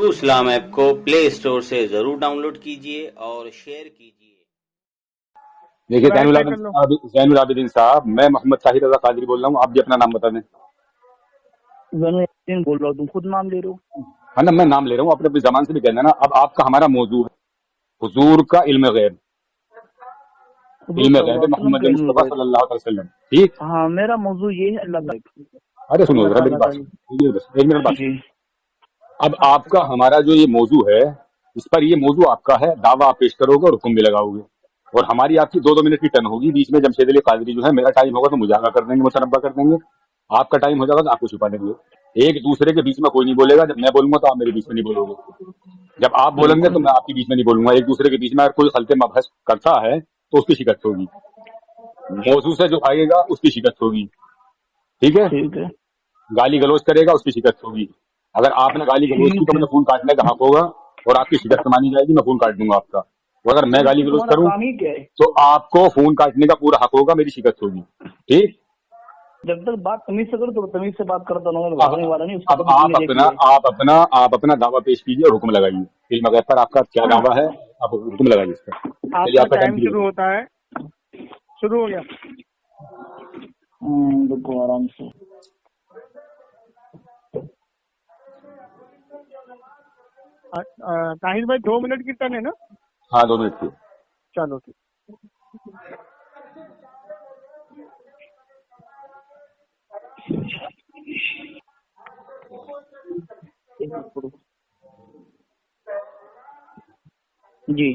اردو اسلام app کو پلے store سے ضرور ڈاؤن لوڈ کیجیے اور شیئر کیجیے۔ دیکھیے زین العابدین صاحب، میں محمد طاہر رضا قادری بول رہا ہوں، آپ بھی اپنا نام بتا دیں۔ زین العابدین بول رہا ہوں، تم خود نام لے رہے ہو۔ ہاں نا، میں نام لے رہا ہوں، اپنے زبان سے بھی کہنا نا۔ اب آپ کا ہمارا موضوع ہے حضور کا علم غیب، علم غیب محمد مصطفیٰ صلی اللہ علیہ وسلم، ٹھیک؟ ہاں، میرا موضوع یہ ہے اللہ کا۔ ارے سنو ذرا میری بات، ایک منٹ بات۔ اب آپ کا ہمارا جو یہ موضوع ہے، اس پر یہ موضوع آپ کا ہے، دعویٰ آپ پیش کرو گے اور حکم بھی لگاؤ گے، اور ہماری آپ کی 2 منٹ کی ٹرن ہوگی۔ بیچ میں جمشید علی قادری جو ہے، میرا ٹائم ہوگا تو مجاہرہ کر دیں گے، متنبہ کر دیں گے، آپ کا ٹائم ہو جائے گا تو آپ کو چھپا دیں گے۔ ایک دوسرے کے بیچ میں کوئی نہیں بولے گا، جب میں بولوں گا تو آپ میرے بیچ میں نہیں بولو گے، جب آپ بولیں گے تو میں آپ کے بیچ میں نہیں بولوں گا۔ ایک دوسرے کے بیچ میں اگر کوئی خلط مبحث کرتا ہے تو اس کی شکست ہوگی، موضوع سے جو آئے گا اس کی شکست ہوگی، ٹھیک ہے؟ گالی گلوچ کرے گا اس کی شکست ہوگی۔ اگر آپ نے گالی گلوچ کی تو مجھے فون کاٹنے کا حق ہوگا اور آپ کی شکست مانی جائے گی، میں فون کاٹ دوں گا آپ کا۔ اور اگر میں گالی گلوچ کروں تو آپ کو فون کاٹنے کا پورا حق ہوگا، میری شکست ہوگی، ٹھیک؟ جب تک بات تمیز سے کرو تو تمیز سے بات کرتا ہوں۔ اب آپ اپنا دعویٰ پیش کیجیے اور حکم لگائیے۔ علم غیب پر آپ کا کیا دعویٰ ہے، آپ حکم لگائیے اس پر۔ چلیے آپ کا ٹائم شروع ہوتا ہے، شروع ہو گیا۔ دیکھو آرام سے۔ طاہر بھائی 2 منٹ کی ٹرن ہے نا؟ ہاں 2 منٹ کی۔ چلو ٹھیک۔ جی،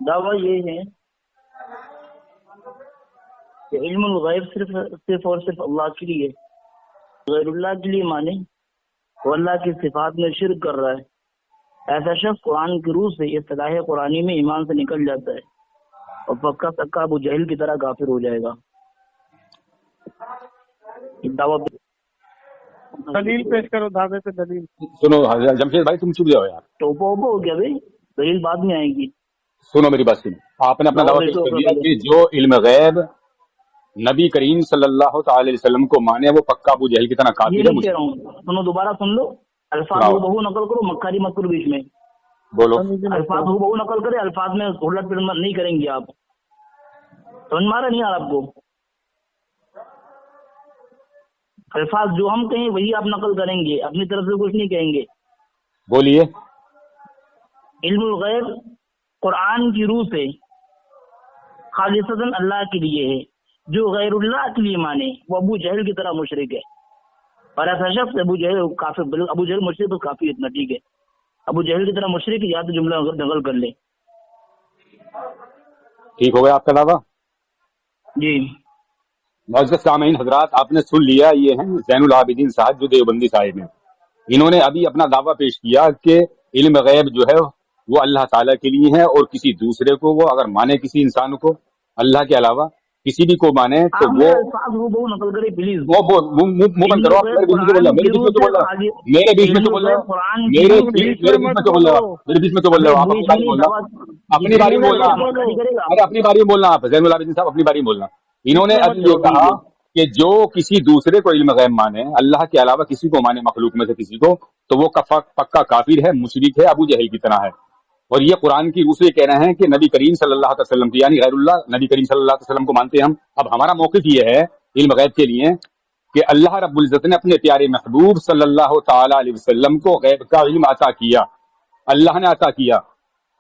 دعویٰ یہ ہے کہ علم الغیب صرف اور صرف اللہ کے لیے، غیر اللہ کے لیے مانے وہ اللہ کی صفات میں شرک کر رہا ہے، ایسا شخص قرآن کی روح سے اصطلاح قرآنی میں ایمان سے نکل جاتا ہے اور پکا سکا ابو جہل کی طرح کافر ہو جائے گا۔ دلیل پیش کرو، دعوے پہ دلیل۔ سنو جمشید بھائی، تم چپ جاؤ یار، ٹوپو اوپو ہو گیا بھائی، دلیل بعد میں آئے گی۔ سنو میری بات سنو۔ آپ نے اپنا دعویٰ پیش کر دیا کہ جو علم غیب نبی کریم صلی اللہ تعالی علیہ وسلم کو مانے وہ پکا ابو جہل کی طرح کافر ہے۔ یہ نہیں کہہ رہا ہوں، سنو دوبارہ سن لو، الفاظ ہو بہو نقل کرو، مکاری مت کرو بیچ میں۔ بولو۔ الفاظ ہو بہو نقل کرے، الفاظ میں الٹ پلٹ نہیں کریں گے آپ، سمجھ میں آ رہا نہیں آ رہا آپ کو؟ الفاظ جو ہم کہیں وہی آپ نقل کریں گے، اپنی طرف سے کچھ نہیں کہیں گے۔ بولیے۔ علم الغیب قرآن کی روح سے خالصتاً اللہ کے لیے ہے، جو غیر اللہ کے لیے مانے وہ ابو جہل کی طرح مشرک ہے، اور ایسا شخص ابو جہل کافر، ابو جہل مشرک تو کافی اتنا ٹھیک ہے، ابو جہل کی طرح مشرک یا تو جملہ نقل کر لے۔ ٹھیک ہو گیا آپ کا دعویٰ؟ جی معزز سامعین حضرات، آپ نے سن لیا، یہ ہیں زین العابدین صاحب جو دیوبندی صاحب ہیں۔ انہوں نے ابھی اپنا دعویٰ پیش کیا کہ علم غیب جو ہے وہ اللہ تعالیٰ کے لیے ہے، اور کسی دوسرے کو وہ اگر مانے، کسی انسان کو اللہ کے علاوہ کسی بھی کو مانے تو وہ نقل کرے پلیز، وہ منہ بند کرو۔ میرے بیچ میں تو بول رہا، میرے بیچ میں تو بول رہا، میرے بیچ میں تو بول رہا، میرے بیچ میں تو بول رہا، میرے بیچ میں تو بول رہا، آپ اپنی باری بولنا، اپنی باری میں بولنا، ارے اپنی باری میں بولنا، آپ زین العابدین صاحب اپنی باری میں بولنا۔ انہوں نے ابھی یہ کہا کہ جو کسی دوسرے کو علم غیب مانے، اللہ کے علاوہ کسی کو مانے، مخلوق میں سے کسی کو، تو وہ پکا کافر ہے، مشرک ہے، ابو جہل کی طرح ہے۔ اور یہ قرآن کی روح سے کہہ رہے ہیں کہ نبی کریم صلی اللہ علیہ وسلم کی، یعنی غیر اللہ، نبی کریم صلی اللہ علیہ وسلم کو مانتے ہیں ہم۔ اب ہمارا موقف یہ ہے علم غیب کے لیے کہ اللہ رب العزت نے اپنے پیارے محبوب صلی اللہ تعالی علیہ وسلم کو غیب کا علم عطا کیا، اللہ نے عطا کیا۔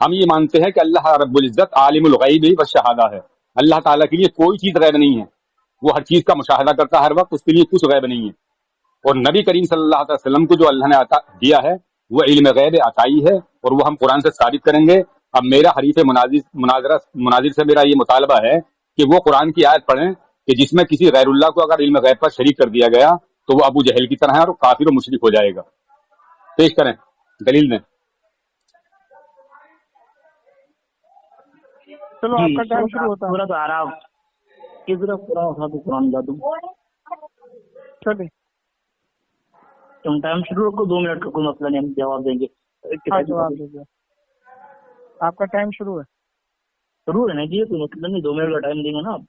ہم یہ مانتے ہیں کہ اللہ رب العزت عالم الغیب والشہادہ ہے، اللہ تعالیٰ کے لیے کوئی چیز غیب نہیں ہے، وہ ہر چیز کا مشاہدہ کرتا ہے ہر وقت، اس کے لیے کچھ غیب نہیں ہے۔ اور نبی کریم صلی اللہ علیہ وسلم کو جو اللہ نے عطا دیا ہے وہ علم غیب عطائی ہے، اور وہ ہم قرآن سے ثابت کریں گے۔ اب میرا حریف مناظر سے میرا یہ مطالبہ ہے کہ وہ قرآن کی آیت پڑھیں کہ جس میں کسی غیر اللہ کو اگر علم غیب پر شریک کر دیا گیا تو وہ ابو جہل کی طرح ہے اور کافر و مشرک ہو جائے گا۔ پیش کریں، دلیل دیں۔ چلو آپ کا ٹائم شروع ہوتا ہے۔ سورۃ اعراف کی طرف قرآن اٹھا دو، قرآن لا دوں۔ چلے تم ٹائم شروع رکھو، 2 منٹ کا کوئی مسئلہ نہیں، ہم جواب دیں گے۔ جواب دیجیے، آپ کا ٹائم شروع ہے۔ شروع رہنا چاہیے، کوئی مسئلہ نہیں، 2 منٹ کا ٹائم دیں گے نا آپ؟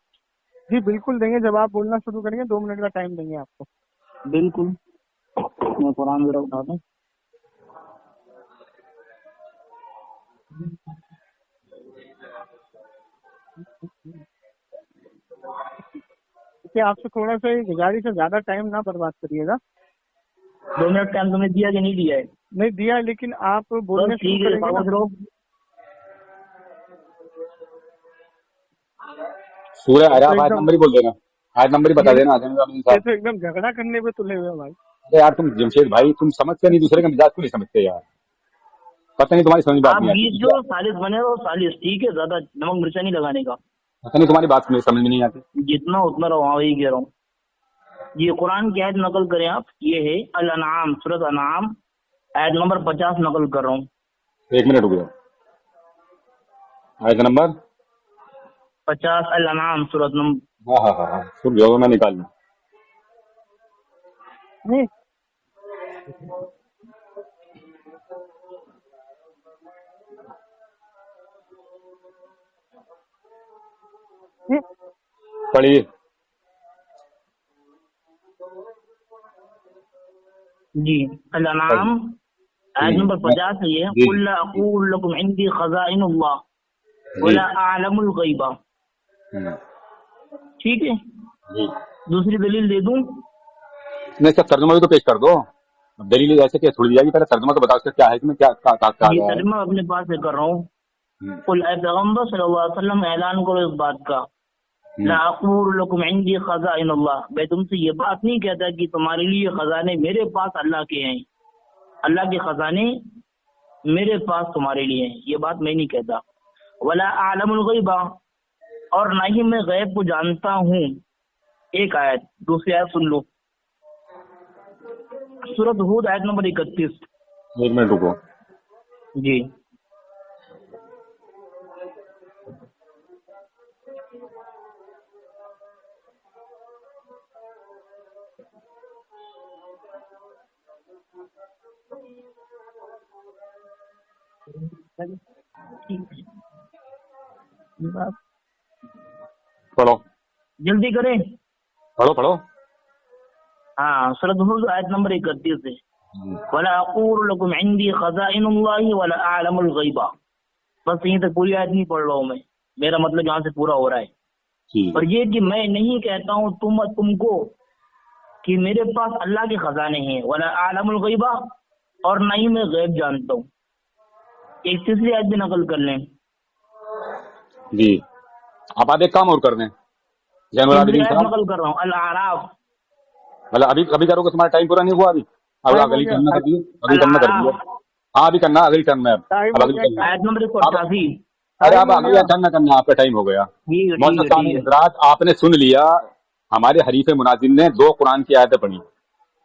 جی بالکل دیں گے، جب آپ بولنا شروع کریں گے 2 منٹ کا ٹائم دیں گے آپ کو۔ بالکل۔ मैं कुरान जरा उठाता हूँ। देखिए, आपसे थोड़ा सा ही गुजारिश है, ज्यादा टाइम ना बर्बाद करिएगा। 2 मिनट टाइम तुमने दिया कि नहीं दिया है? नहीं दिया, लेकिन आप बोलने बस शुरू ठीक है, करेंगे ना। समझ रहो। सूरह तो आराफ आयत एकदम नंबर ही बोल देना, आयत नंबर ही बता देना जैनुल आबिदीन ये साहब। तो एकदम झगड़ा करने पे तुले हुए हैं भाई। अरे यार तुम जमशेद भाई, तुम समझते नहीं, दूसरे का मिजाज क्यों नहीं समझते यार? पता नहीं तुम्हारी समझ बात आप नहीं आती, 20 जो 40 बने रहो, 40 ठीक है, ज्यादा नमक मिर्चा नहीं लगाने का। पता नहीं तुम्हारी बात समझ में नहीं आती। जितना उतना रहो, हाँ वही कह रहा हूँ। ये कुरान की आयत नकल करें आप, ये है अल-अनआम, सूरत अनआम आयत नंबर 50 नकल कर रहा हूँ। 1 मिनट रुक जाओ, आयत नंबर 50 अल-अनआम सूरत नंबर। हाँ सुन जाओ, मैं निकाल लूँ। नहीं नहीं, पढ़िए। जी अल-अनआम आयत नंबर 50 है ये, जी कुल ला अक़ूलु लकुम इंदी खज़ाइनुल्लाह वला अअलमुल गैबा। ठीक है, जी दूसरी दलील दे दूं? नहीं, सब तर्जुमा भी तो पेश कर दो। अब दलील ऐसे क्या छोड़ दी जाएगी? पहले तर्जुमा तो बताओ, इसका क्या है, इसमें क्या कहा ये गया है? तर्जुमा अपने पास से कर रहा हूँ। कुल ऐ पैगम्बर सल्लल्लाहु अलैहि वसल्लम ऐलान करो इस बात का, ला अक़ूलु लकुम इंदी खज़ाइनुल्लाह, मैं तुमसे ये बात नहीं कहता कि तुम्हारे लिए खजाने मेरे पास अल्लाह के हैं, अल्लाह के खजाने मेरे पास तुम्हारे लिए हैं, ये बात मैं नहीं कहता। वला अअलमुल गैबा, और ना ही मैं गैब को जानता हूँ। एक आयत, दूसरी आयत सुन लो, सूरत हूद आयत नंबर 31। 1 मिनट रुको। जी पढ़ो जल्दी करें। पढ़ो। हाँ, सूरत हूद आयत नंबर 31 है, वला अक़ूलु लकुम इंदी खज़ाइनुल्लाहि वला अअलमुल गैबा। बस यहीं तक पूरी आयत नहीं पढ़ रहा हूँ मैं, मेरा मतलब यहाँ से पूरा हो रहा है। ठीक और है। ये कि मैं नहीं कहता हूँ तुमको कि मेरे पास अल्लाह के खजाने हैं, वला अअलमुल गैबा, और ना ही मैं गैब जानता हूँ। एक तीसरी आयत भी नकल कर लें। जी अब आप एक काम और कर दें जैनुल तीसरी आबिदीन आयत साहब, नकल कर रहा हूँ, अल-आराफ, मतलब अभी करोगे, तुम्हारा टाइम पूरा नहीं हुआ अभी? अब टाइम हो अगली गया, टर्न में कर दिए, अगली टर्न में कर दिए। अल-आराफ हाँ अभी करना, अगली टर्न में। अब टाइम हो अगली गया, टर्न में आयत नंबर अब 188। अरे टाइम अब हो अगली गया। टर्न में करना, आपका टाइम हो गया। ठीक है मोहतरम ठीक है ठीक है। हजरात, आपने सुन लिया, हमारे हरीफ मुनाजिम ने 2 कुरान की आयतें पढ़ी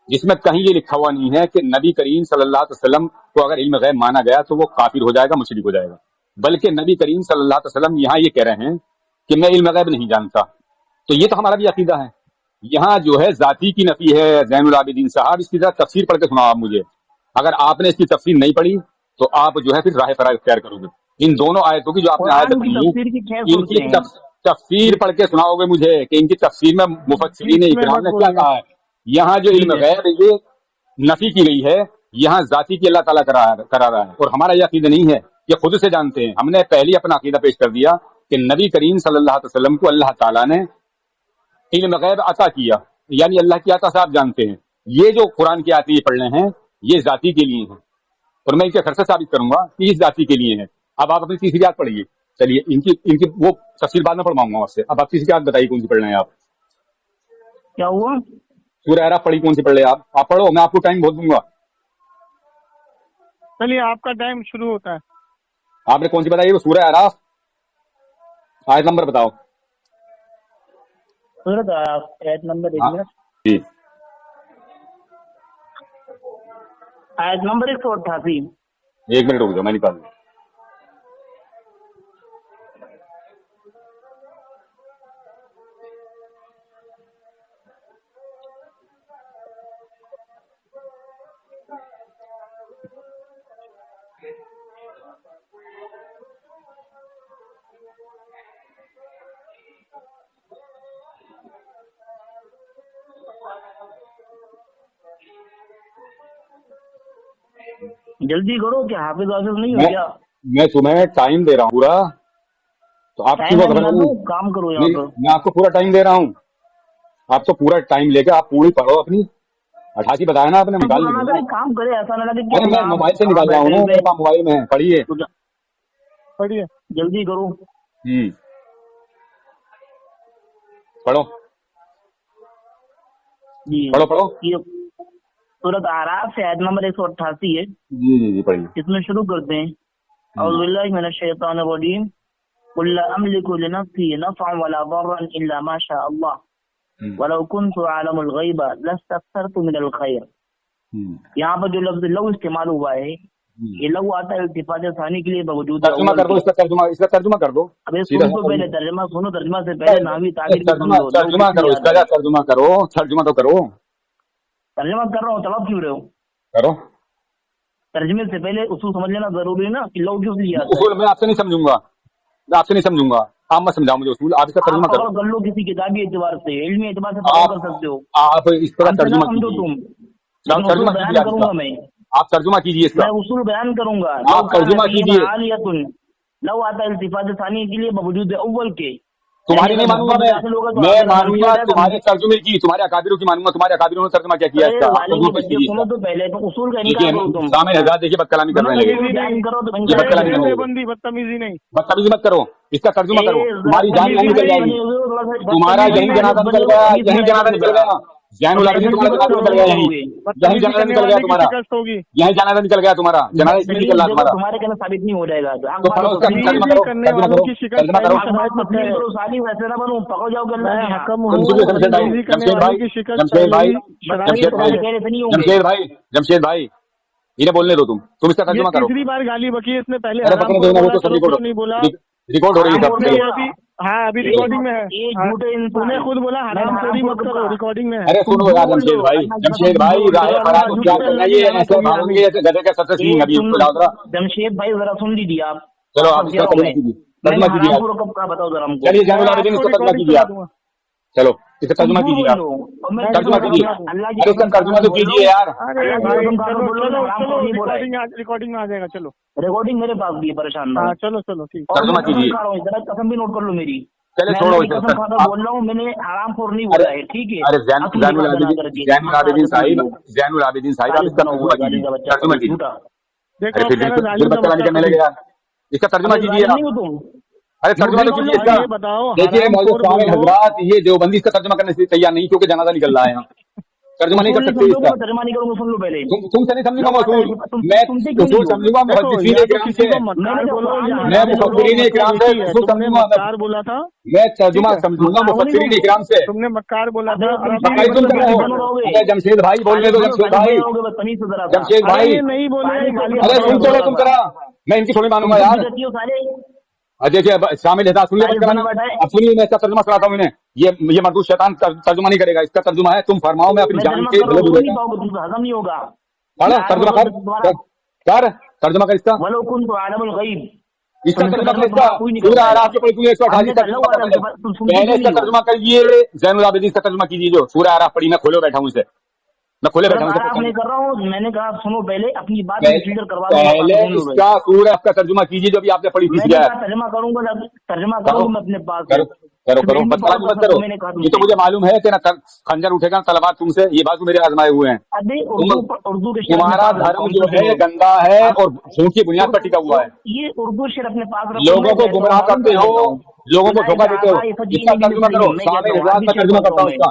जिसमें कहीं ये लिखा हुआ नहीं है कि नबी करीम सल्लल्लाहु अलैहि वसल्लम को अगर इल्म गैब माना गया तो वो काफिर हो जाएगा, मुशरिक हो जाएगा। बल्कि नबी करीम सल्लल्लाहु अलैहि वसल्लम यहाँ ये कह रहे हैं कि मैं इल्म गैब नहीं जानता। तो ये तो हमारा भी अकीदा है। यहाँ जो है जाती की नफी है जैनुल आबिदीन साहब, इसकी जरा तफसीर पढ़ के सुनाओ आप मुझे। अगर आपने इसकी तफसीर नहीं पढ़ी तो आप जो है फिर राह फरार इख्तियार करोगे। इन दोनों आयतों की जो आपने आयतें कुरान की पढ़ी तफसीर की 6 इनकी सूरतें हैं। तफसीर पढ़ के सुनाओगे मुझे कि इनकी तफसीर में मुफस्सिरीन बीच में इकराम मत ने क्या बोलिए। कहा है। यहाँ जो ठीक इल्म है, गैब ये नफी की गई है, यहाँ जाती की अल्लाह ताला करा रहा है, और हमारा यह अकीदा नहीं है, ये खुद से जानते हैं। हमने पहले अपना अकीदा पेश कर दिया कि नबी करीम सल्लल्लाहु अलैहि वसल्लम को अल्लाह ताला ने इल्म गैब अता किया, यानी अल्लाह की अता से आप जानते हैं। ये जो कुरान की आयतें पढ़ रहे हैं ये जाति के लिए हैं, और मैं इनके घर से साबित करूंगा कि इस जाति के लिए है। अब आप अपनी तीसरी आयत पढ़िए। चलिए इनकी इनकी वो तफसीर बाद में पढ़वाऊंगा आपसे। अब आप तीसरी आयत बताइए कौन सी पढ़ रहे हैं आप? क्या हुआ? सूरह आराफ पढ़ी, कौन सी पढ़ रहे हैं आप पढ़ो, मैं आपको टाइम बहुत दूंगा। चलिए, आपका टाइम शुरू होता है। आपने कौन सी बताई? वो सूरह आराफ, आयत नंबर बताओ। सूरत आयत नंबर 1 हाँ मिनट, जी, आयत नंबर 188। 1 मिनट रुक जाओ, मैं निकाल लूं। जल्दी करो, क्या हाफिज वाफिज नहीं हो मैं क्या? मैं तुम्हें टाइम दे रहा हूँ पूरा, तो आप टाइम क्यों है घबरा ना, रहे तो हो? काम करो यहाँ पर। मैं आपको पूरा टाइम दे रहा हूँ, आप तो पूरा टाइम लेके आप पूरी पढ़ो अपनी। 88 बताया ना आपने, निकाल ना लीजिए। करे, काम करे, ऐसा ना लगे कि अरे हम मैं आप मोबाइल से आप निकाल रहा हूँ बैठे ना, हुए। मेरे पास मोबाइल में है, पढ़िए। तो पढ़िए। जल्दी करो। पढ़ो जी पढ़ो पढ़ो। ये सूरत आराफ से आयत नंबर 188 है, जी जी जी पढ़िए। इसमें शुरू करते हैं। औज़ु बिल्लाहि मिनश शैतानिर रजीम, कुल ला अमलिकु लिनफ्सी नफ़अन वला दर्रन इल्ला मा शा अल्लाह वलौ कुन्तु अअलमुल गैब लस्तक्सरतु मिनल खैर। यहाँ पर जो लफ्ज लव इस्तेमाल हुआ है, ये लव आता है इल्तिफात सानी के लिए बावजूद तर्जुमा कर दो, इसका तर्जुमा कर दो। अबे सुन तो पहले तर्जमा सुनो, तर्जमा से पहले नावी ताबीर भी सुन लो। तर्जुमा करो इसका, तर्जुमा करो, तर्जुमा तो करो। तर्जमा कर रहा हूँ, तलब क्यों रहे हो? करो। तर्जमे से पहले उसूल समझ लेना जरूरी है ना, कि लव क्यों लिया उसूल मैं आपसे नहीं समझूंगा, आप मत समझाओ मुझे उसूल, आप इसका तर्जुमा करो। कर लो किसी किताबी एतबार से, इल्मी एतबार से कर सकते हो। आप इसका तर्जुमा समझो कीजिए। तुम, तर्जुमा बयान कीजिए करूंगा मैं, आप तर्जुमा कीजिए इसका। मैं उसूल बयान करूंगा। आप तर्जुमा कीजिए। लव आता है इल्तिफात सानी के लिए बावजूद अव्वल के। तुम्हारी नहीं मानूंगा मैं मानूंगा तुम्हारे तर्जुमे की, तुम्हारे अकाबिरों की मानूंगा। तुम्हारे अकाबिरों ने तर्जुमा क्या किया इसका? सुनो तो पहले, तो उसूल का देखिए इनकार करो तुम। सामने हजार देखिए बदकलामी कर रहे हैं, बंदी बदतमीजी नहीं, बदतमीजी मत करो, इसका तर्जुमा करो। तुम्हारी जान यहीं निकल जाएगी, तुम्हारा यहीं जनाजा निकल गया, यहीं जनाजा निकल गया। जैनुल आबिदीन तुम्हारा जनाजा निकल गया, यहीं जनाजा निकल गया तुम्हारा, यहीं जनाजा निकल गया तुम्हारा, जनाजा इसमें निकल रहा तुम्हारा। तुम्हारे कहना साबित नहीं हो जाएगा। तो करो उसका तर्जुमा करो, तर्जुमा करो, तर्जुमा करो। साली वैसे ना बनूं, पकड़ जाओगे जमशेद भाई इन्हें बोलने दो, तुम इसका तर्जुमा करो। तीसरी बार गाली बकी है इसने, पहले अरे पकड़ो देना, वो तो सब नहीं बोला, रिकॉर्ड हो रही है। हाँ अभी रिकॉर्डिंग में है, तूने खुद बोला हराम खोरी मत करो, रिकॉर्डिंग में है। अरे सुनो यार जमशेद भाई राह फराह को क्या करना, ये ऐसे भागोगे ऐसे गधे का सबसे सीन अभी इसको लाओ जरा। जमशेद भाई जरा सुन लीजिए आप। चलो आप इसका तर्जुमा कीजिए, तर्जुमा कीजिए आप। कब का बताओ जरा हमको। चलिए जैनुल आबिदीन इसका तर्जुमा कीजिए आप, चलो इसका तर्जुमा कीजिए आप, तर्जुमा कीजिए। अरे इसका तर्जुमा तो कीजिए यार। रिकॉर्डिंग में आ जाएगा, चलो रिकॉर्डिंग मेरे पास भी है, परेशान ना। चलो चलो ठीक, तर्जुमा कीजिए। जरा कसम भी नोट कर लो मेरी। चले छोड़ो इसे, बोल रहा हूँ, मैंने हराम खोर नहीं बोला है, ठीक है। अरे जैनुल आबिदीन साहिब आप इसका तर्जुमा कीजिए, तर्जुमा कीजिए। देखो फिर बदकलामी करने लगे यार, इसका तर्जुमा कीजिए आप। तुम अरे तर्जुमा तो कीजिए इसका। बताओ, देखिए मौलवी हजरात, ये देवबंदी इसका तर्जुमा करने से तैयार नहीं, क्योंकि जनाजा निकल रहा है यहाँ, तर्जुमा नहीं कर सकते इसका। तर्जुमा नहीं करूंगा, सुन लो पहले। तुमसे नहीं समझूंगा मौसूल, मैं उसूल समझूंगा मुहद्दिसीन इकराम से, मैं मुफस्सिरीन इकराम से उसूल समझूंगा। बोला था मैं तर्जुमा समझूंगा मुफस्सिरीन इकराम से। तुमने मक्कार बोला था, तुम कर रहे हो। अरे जमशेद भाई बोलने दो, जमशेद भाई नहीं बोले। अरे सुन चलो तुम करा, मैं इनकी थोड़ी मानूंगा यार। देखिए शामिल है, सुनिए अब सुनिए, मैं इसका तर्जुमा कराता हूँ इन्हें। ये मरदूद शैतान तर्जुमा नहीं करेगा, इसका तर्जुमा है तुम फरमाओ, मैं अपनी जान के भले बुरे का हजम नहीं होगा। पढ़ो तर्जुमा कर तर्जुमा कर इसका, इसका तर्जुमा कर इसका। पूरा आराफ के पढ़ी 188 पहले इसका तर्जुमा करिए। जैनुल आबिदीन का तर्जुमा कीजिए, जो सूरह आराफ पढ़ी, मैं खोले बैठा हूँ इसे, मैं खोले बैठा हूँ। कर रहा हूँ, मैंने कहा सुनो पहले अपनी बात क्लियर करवा। पहले इसका सूरह का तर्जुमा कीजिए, जो अभी आपने पढ़ी थी। तर्जुमा करूंगा, तर्जुमा करूंगा मैं अपने पास। करो बदतमीजी मत करो, ये तो मुझे मालूम है कि ना खंजर उठेगा तलवार तुमसे, ये बात मेरे आजमाए हुए हैं। उर्दू तुम्हारा धर्म जो है गंदा है और झूठ की बुनियाद पर टिका हुआ है। ये उर्दू शेर अपने पास लोगों को गुमराह करते हो, लोगों को धोखा देते हो। इसका तर्जुमा करो, सामने हिजाज का तर्जुमा करता हूँ इसका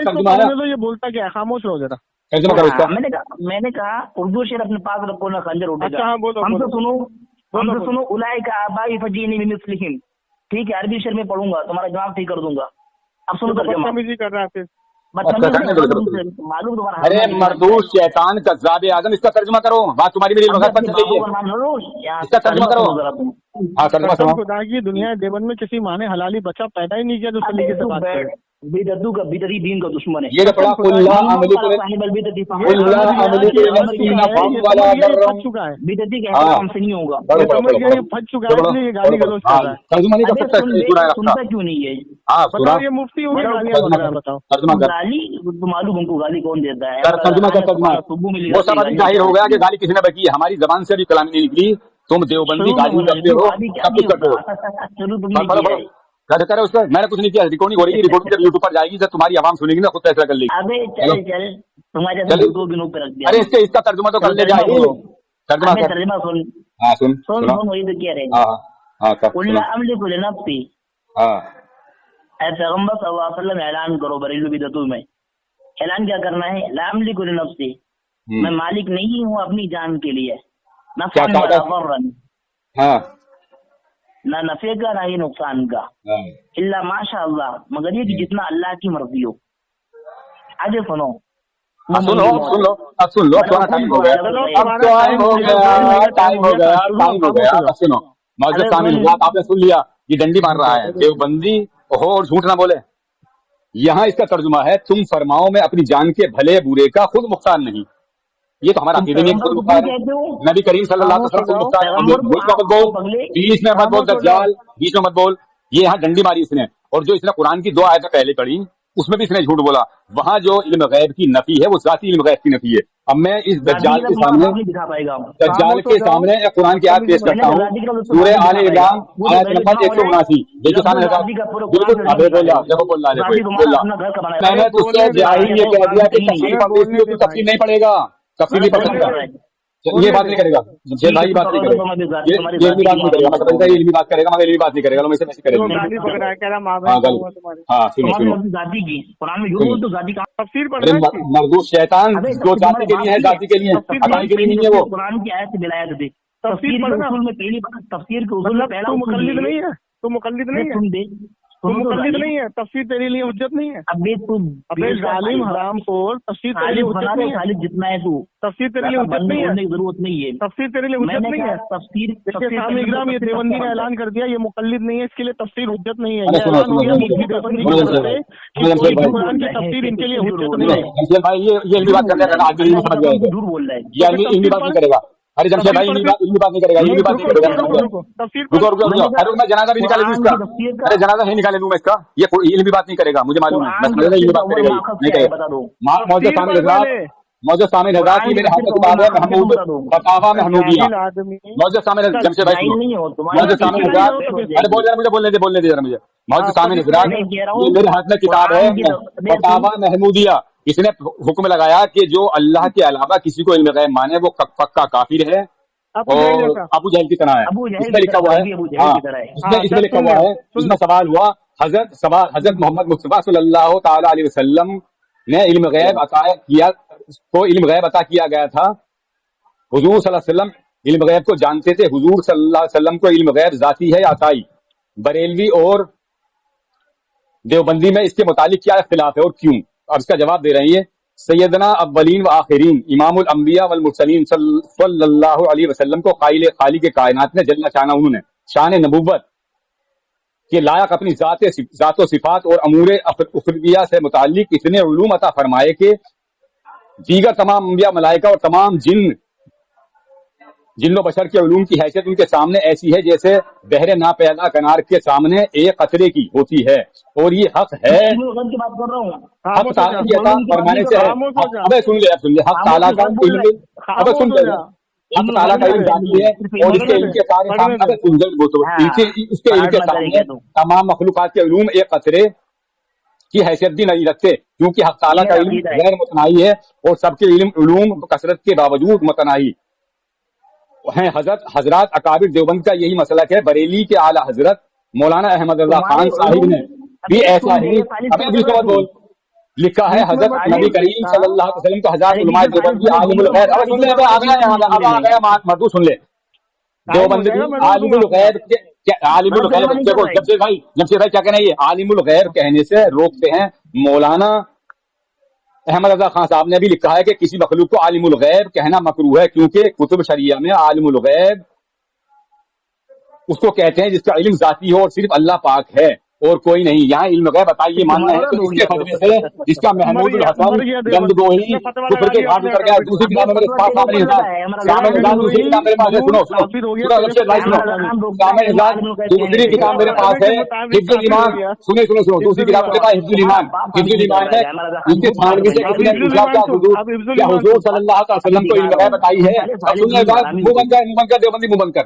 तर्जुमा है। ये बोलता क्या, खामोश हो जरा, तर्जुमा करो इसका। मैंने कहा उर्दू शेर अपने पास रखो ना खंजर उठेगा। हमसे सुनो, उलाइका आबाई फजीनी मिस्लिहिम, ठीक है, अरबी शेर में पढ़ूंगा, तुम्हारा जवाब ठीक कर दूंगा। अब सुनो तर्जुमा कर रहा है। मालूम तुम्हारा। अरे मरदूद शैतान कज़्ज़ाब आज़म, इसका तर्जुमा करो, बात तुम्हारी मेरी वक्त पर चल रही है, इसका तर्जुमा करो। हाँ तर्जुमा करो। खुदा की दुनिया देवन में किसी माँ ने हलाली बच्चा पैदा ही नहीं किया जो सलीके से बात करे। बिदतू का बिदती दीन का दुश्मन है। یہ جو پڑا قُلَّا أَمْلِكُ نَفْسِي نَفْعًا وَلَا ضَرًّا، बिदती का एहतराम से नहीं होगा। ये फट चुका है इसलिए ये गाली गलौज कर रहा है। ترجمہ نہیں کر अबे سکتا सुन ले, سنا सुनता رکھتا क्यों नहीं है? ہاں سنا बताओ ये मुफ्ती हो गया गालियां बक रहा है, बताओ ترجمہ کر गाली तो मालूम हमको गाली कौन देता है। ترجمہ کر ترجمہ सुबह मिली وہ سب ابھی ظاہر ہو گیا کہ گالی کسی نے بکی ہے، ہماری زبان سے ابھی کلام نہیں نکلی، تم دیوبندی گالی کرتے ہو سب کچھ کرتے ہو۔ شروع تم نے کیا ہے۔ کرے اس کا میں نے کچھ نہیں کیا، ریکارڈنگ ہو رہی ہے، ریکارڈنگ جب یوٹیوب پر جائے گی جب تمہاری عوام سنے گی نا خود فیصلہ کر لے گی۔ ابے چل چل تمہارے چل۔ دو دنوں پہ رکھ دیا۔ ارے اس کا ترجمہ تو کر لے جائے گی، ترجمہ ابے کر۔ ترجمہ سن ہاں سن سن سنا، سن وہی تو کہہ رہے ہیں۔ ہاں ہاں کر قل لا املک لنفسی، ہاں اے پیغمبر صلی اللہ علیہ وسلم اعلان کرو بریلو بدعتوں میں، اعلان کیا کرنا ہے؟ لا املک لنفسی، میں مالک نہیں ہوں اپنی جان کے لیے، نفعا ولا ضرا، ہاں نہ نفع کا نہ ہی نقصان کا، الا ماشاء اللہ، مگر یہ کہ جتنا اللہ کی مرضی ہو۔ آگے سنو سن لو سن لو اب سن لو، تھوڑا ٹائم ہو گیا، اب ٹائم ہو گیا، ٹائم ہو گیا، ٹائم ہو گیا، اب سنو معزز سامعین حضرات، آپ نے سن لیا یہ ڈنڈی مار رہا ہے، دیوبندی ہو اور جھوٹ نہ بولے۔ یہاں اس کا ترجمہ ہے تم فرماؤ میں اپنی جان کے بھلے برے کا خود مختار نہیں، یہ تو ہمارا عقیدہ نہیں خود مختار ہے، نبی کریم صلی اللہ علیہ وسلم خود مختار ہے، مت بول، بیچ میں مت بول دجال، بیچ میں مت بول، یہ یہاں ڈنڈی ماری اس نے، اور جو اس نے قرآن کی 2 آیتیں پہلے پڑھی اس میں بھی اس نے جھوٹ بولا، وہاں جو علم غیب کی نفی ہے وہ ذاتی علم غیب کی نفی ہے۔ اب میں اس دجال کے سامنے قرآن کی آیت پیش کرتا ہوں، سورہ آل عمران آیت نمبر 179، دیکھو سامنے لگا، بالکل ابے بولا دیکھو بولا میں نے تجھ سے جاہل یہ کہہ دیا کہ تفسیر پڑھتی ہو تو تفسیر نہیں پڑھے گا، تفسیر نہیں پڑھ سکتا، یہ بات نہیں کرے گا جمشید بھائی، بات نہیں کرے گا، یہ علمی بات نہیں کرے گا، میں سمجھتا علمی بات کرے گا مگر علمی بات نہیں کرے گا، میں سے نہیں کرے گا۔ ہاں سنو مردود شیطان جو ذاتی کے لیے ہے، ذاتی کے لیے ہٹانے کے لیے نہیں ہے، وہ قرآن کی آیت سے ولایت دے۔ تفسیر تفسیر کے اصول میں پہلی تفسیر کے اصول میں پہلا تو اصول مقلد یہ نہیں ہے، تو مقلد نہیں ہے، تو مقلد نہیں ہے، تفسیر تیرے لیے حجت نہیں ہے۔ ابے تو ابے ظالم حرام خور، تفسیر تیرے لیے حجت نہیں ہے، جتنا ہے تو تفسیر تیرے لیے حجت نہیں ہے، ضرورت نہیں ہے، تفسیر تیرے لیے حجت نہیں ہے۔ تفسیر دیکھیے سامنے اکرام یہ دیوبندی نے اعلان کر دیا یہ مقلد نہیں ہے، اس کے لیے تفسیر حجت نہیں ہے، ارے یہ سنو اعلان ہو گیا سنو مفتی دیوبندی کی سنو طرف سے کہ کوئی بھی قرآن کی تفسیر ان کے لیے حجت نہیں ہے۔ جمشید بھائی یہ علمی بات کرنے کا آج علمی سمجھ گئے جھوٹ بول رہا ہے۔ یہ علمی بات نہیں کرے گا، ارے جمشید بھائی علمی بات نہیں کرے گا، علمی بات نہیں کرے گا، تفسیر رکو ارے میں جنازہ بھی نکالے دوں اس کا، ارے جنازہ ہی نکالے دوں میں اس کا، یہ علمی بات نہیں کرے گا، مجھے معلوم ہے، میں سمجھ رہا علمی بات کرے گا نہیں کرے گا۔ موجود سامنے حضرات، موجود سامنے حضرات کی میرے ہاتھ میں کتاب ہے محمود فتاوا محمودیہ، موجود سامنے جمشید بھائی موجود سامنے حضرات، ارے بول مجھے بولنے دے ذرا مجھے، موجود سامنے حضرات یہ میرے ہاتھ میں کتاب ہے فتاوا محمودیہ، اس نے حکم لگایا کہ جو اللہ کے علاوہ کسی کو علم غیب مانے وہ پکا کافر ہے اور ابو جہل کی طرح ہے، اس میں لکھا ہوا ہے، ہاں اس میں لکھا ہوا ہے، اس میں سوال ہوا حضرت محمد مصطفیٰ صلی اللہ تعالی علیہ وسلم نے علم غیب عطا کیا، کو علم غیب عطا کیا گیا تھا، حضور صلی اللہ علیہ وسلم علم غیب کو جانتے تھے، حضور صلی اللہ علیہ وسلم کو علم غیب ذاتی ہے یا عطائی؟ بریلوی اور دیوبندی میں اس کے متعلق کیا اختلاف ہے اور کیوں؟ اب اس کا جواب دے رہے ہیں سیدنا اولین و آخرین امام الانبیاء والمرسلین صلی اللہ علیہ وسلم کو خالق کائنات نے جل شانہ انہوں نے شان نبوت کے لائق اپنی ذات و صفات اور امور اخرویہ سے متعلق اتنے علوم عطا فرمائے کہ دیگر تمام انبیاء ملائکہ اور تمام جن و بشر کے علوم کی حیثیت ان کے سامنے ایسی ہے جیسے بحر ناپیدا کنار کے سامنے ایک قطرے کی ہوتی ہے، اور یہ حق ہے حق تعالیٰ کی عطا فرمانے سے ہے۔ ابے سن لے حق تعالیٰ کا علم، ابے سن لے حق تعالیٰ کا علم ذاتی ہے اور اس کے علم کے سارے سامنے، ابے سن لے اس کے علم کے سامنے تمام مخلوقات کے علوم ایک قطرے کی حیثیت بھی نہیں رکھتے، کیونکہ حق تعالیٰ کا علم غیر متناہی ہے اور سب کے علوم کثرت کے باوجود متناہی ہیں۔ حضرات اکابر دیوبند کا یہی مسلک ہے۔ بریلی کے اعلیٰ حضرت مولانا احمد اللہ خان صاحب نے بھی ایسا ہی بول لکھا ہے، حضرت نبی کریم صلی اللہ علیہ وسلم کو حضرات علماء دیوبند عالم الغیب، مردو سن لے، دیوبند عالم الغیب، عالم الغیب دیکھو جمشید بھائی کیا کہنا ہے، یہ عالم الغیب کہنے سے روکتے ہیں۔ مولانا احمد رضا خان صاحب نے بھی لکھا ہے کہ کسی مخلوق کو عالم الغیب کہنا مکروہ ہے، کیونکہ کتب شریعہ میں عالم الغیب اس کو کہتے ہیں جس کا علم ذاتی ہو اور صرف اللہ پاک ہے، اور کوئی نہیں. یہاں علم غیب بتائیے ماننا ہے تو اس کے فتوے سے جس کا محمود الحسن گندگوہی کفر کے گھاٹ اتر گیا. دوسری کتاب میرے پاس سامنے نظام دوسری کتاب میرے پاس ہے. سنو سامنے نظام دوسری کتاب میرے پاس ہے حفظ الایمان. سنو دوسری کتاب میرے پاس حفظ الایمان ہے. اس کے چھانوی سے کسی نے پوچھا کیا حضور صلی اللہ علیہ وسلم کو علم غیب بتائی ہے؟ سننے کے بعد منہ بند کر دیوبندی منہ بند کر.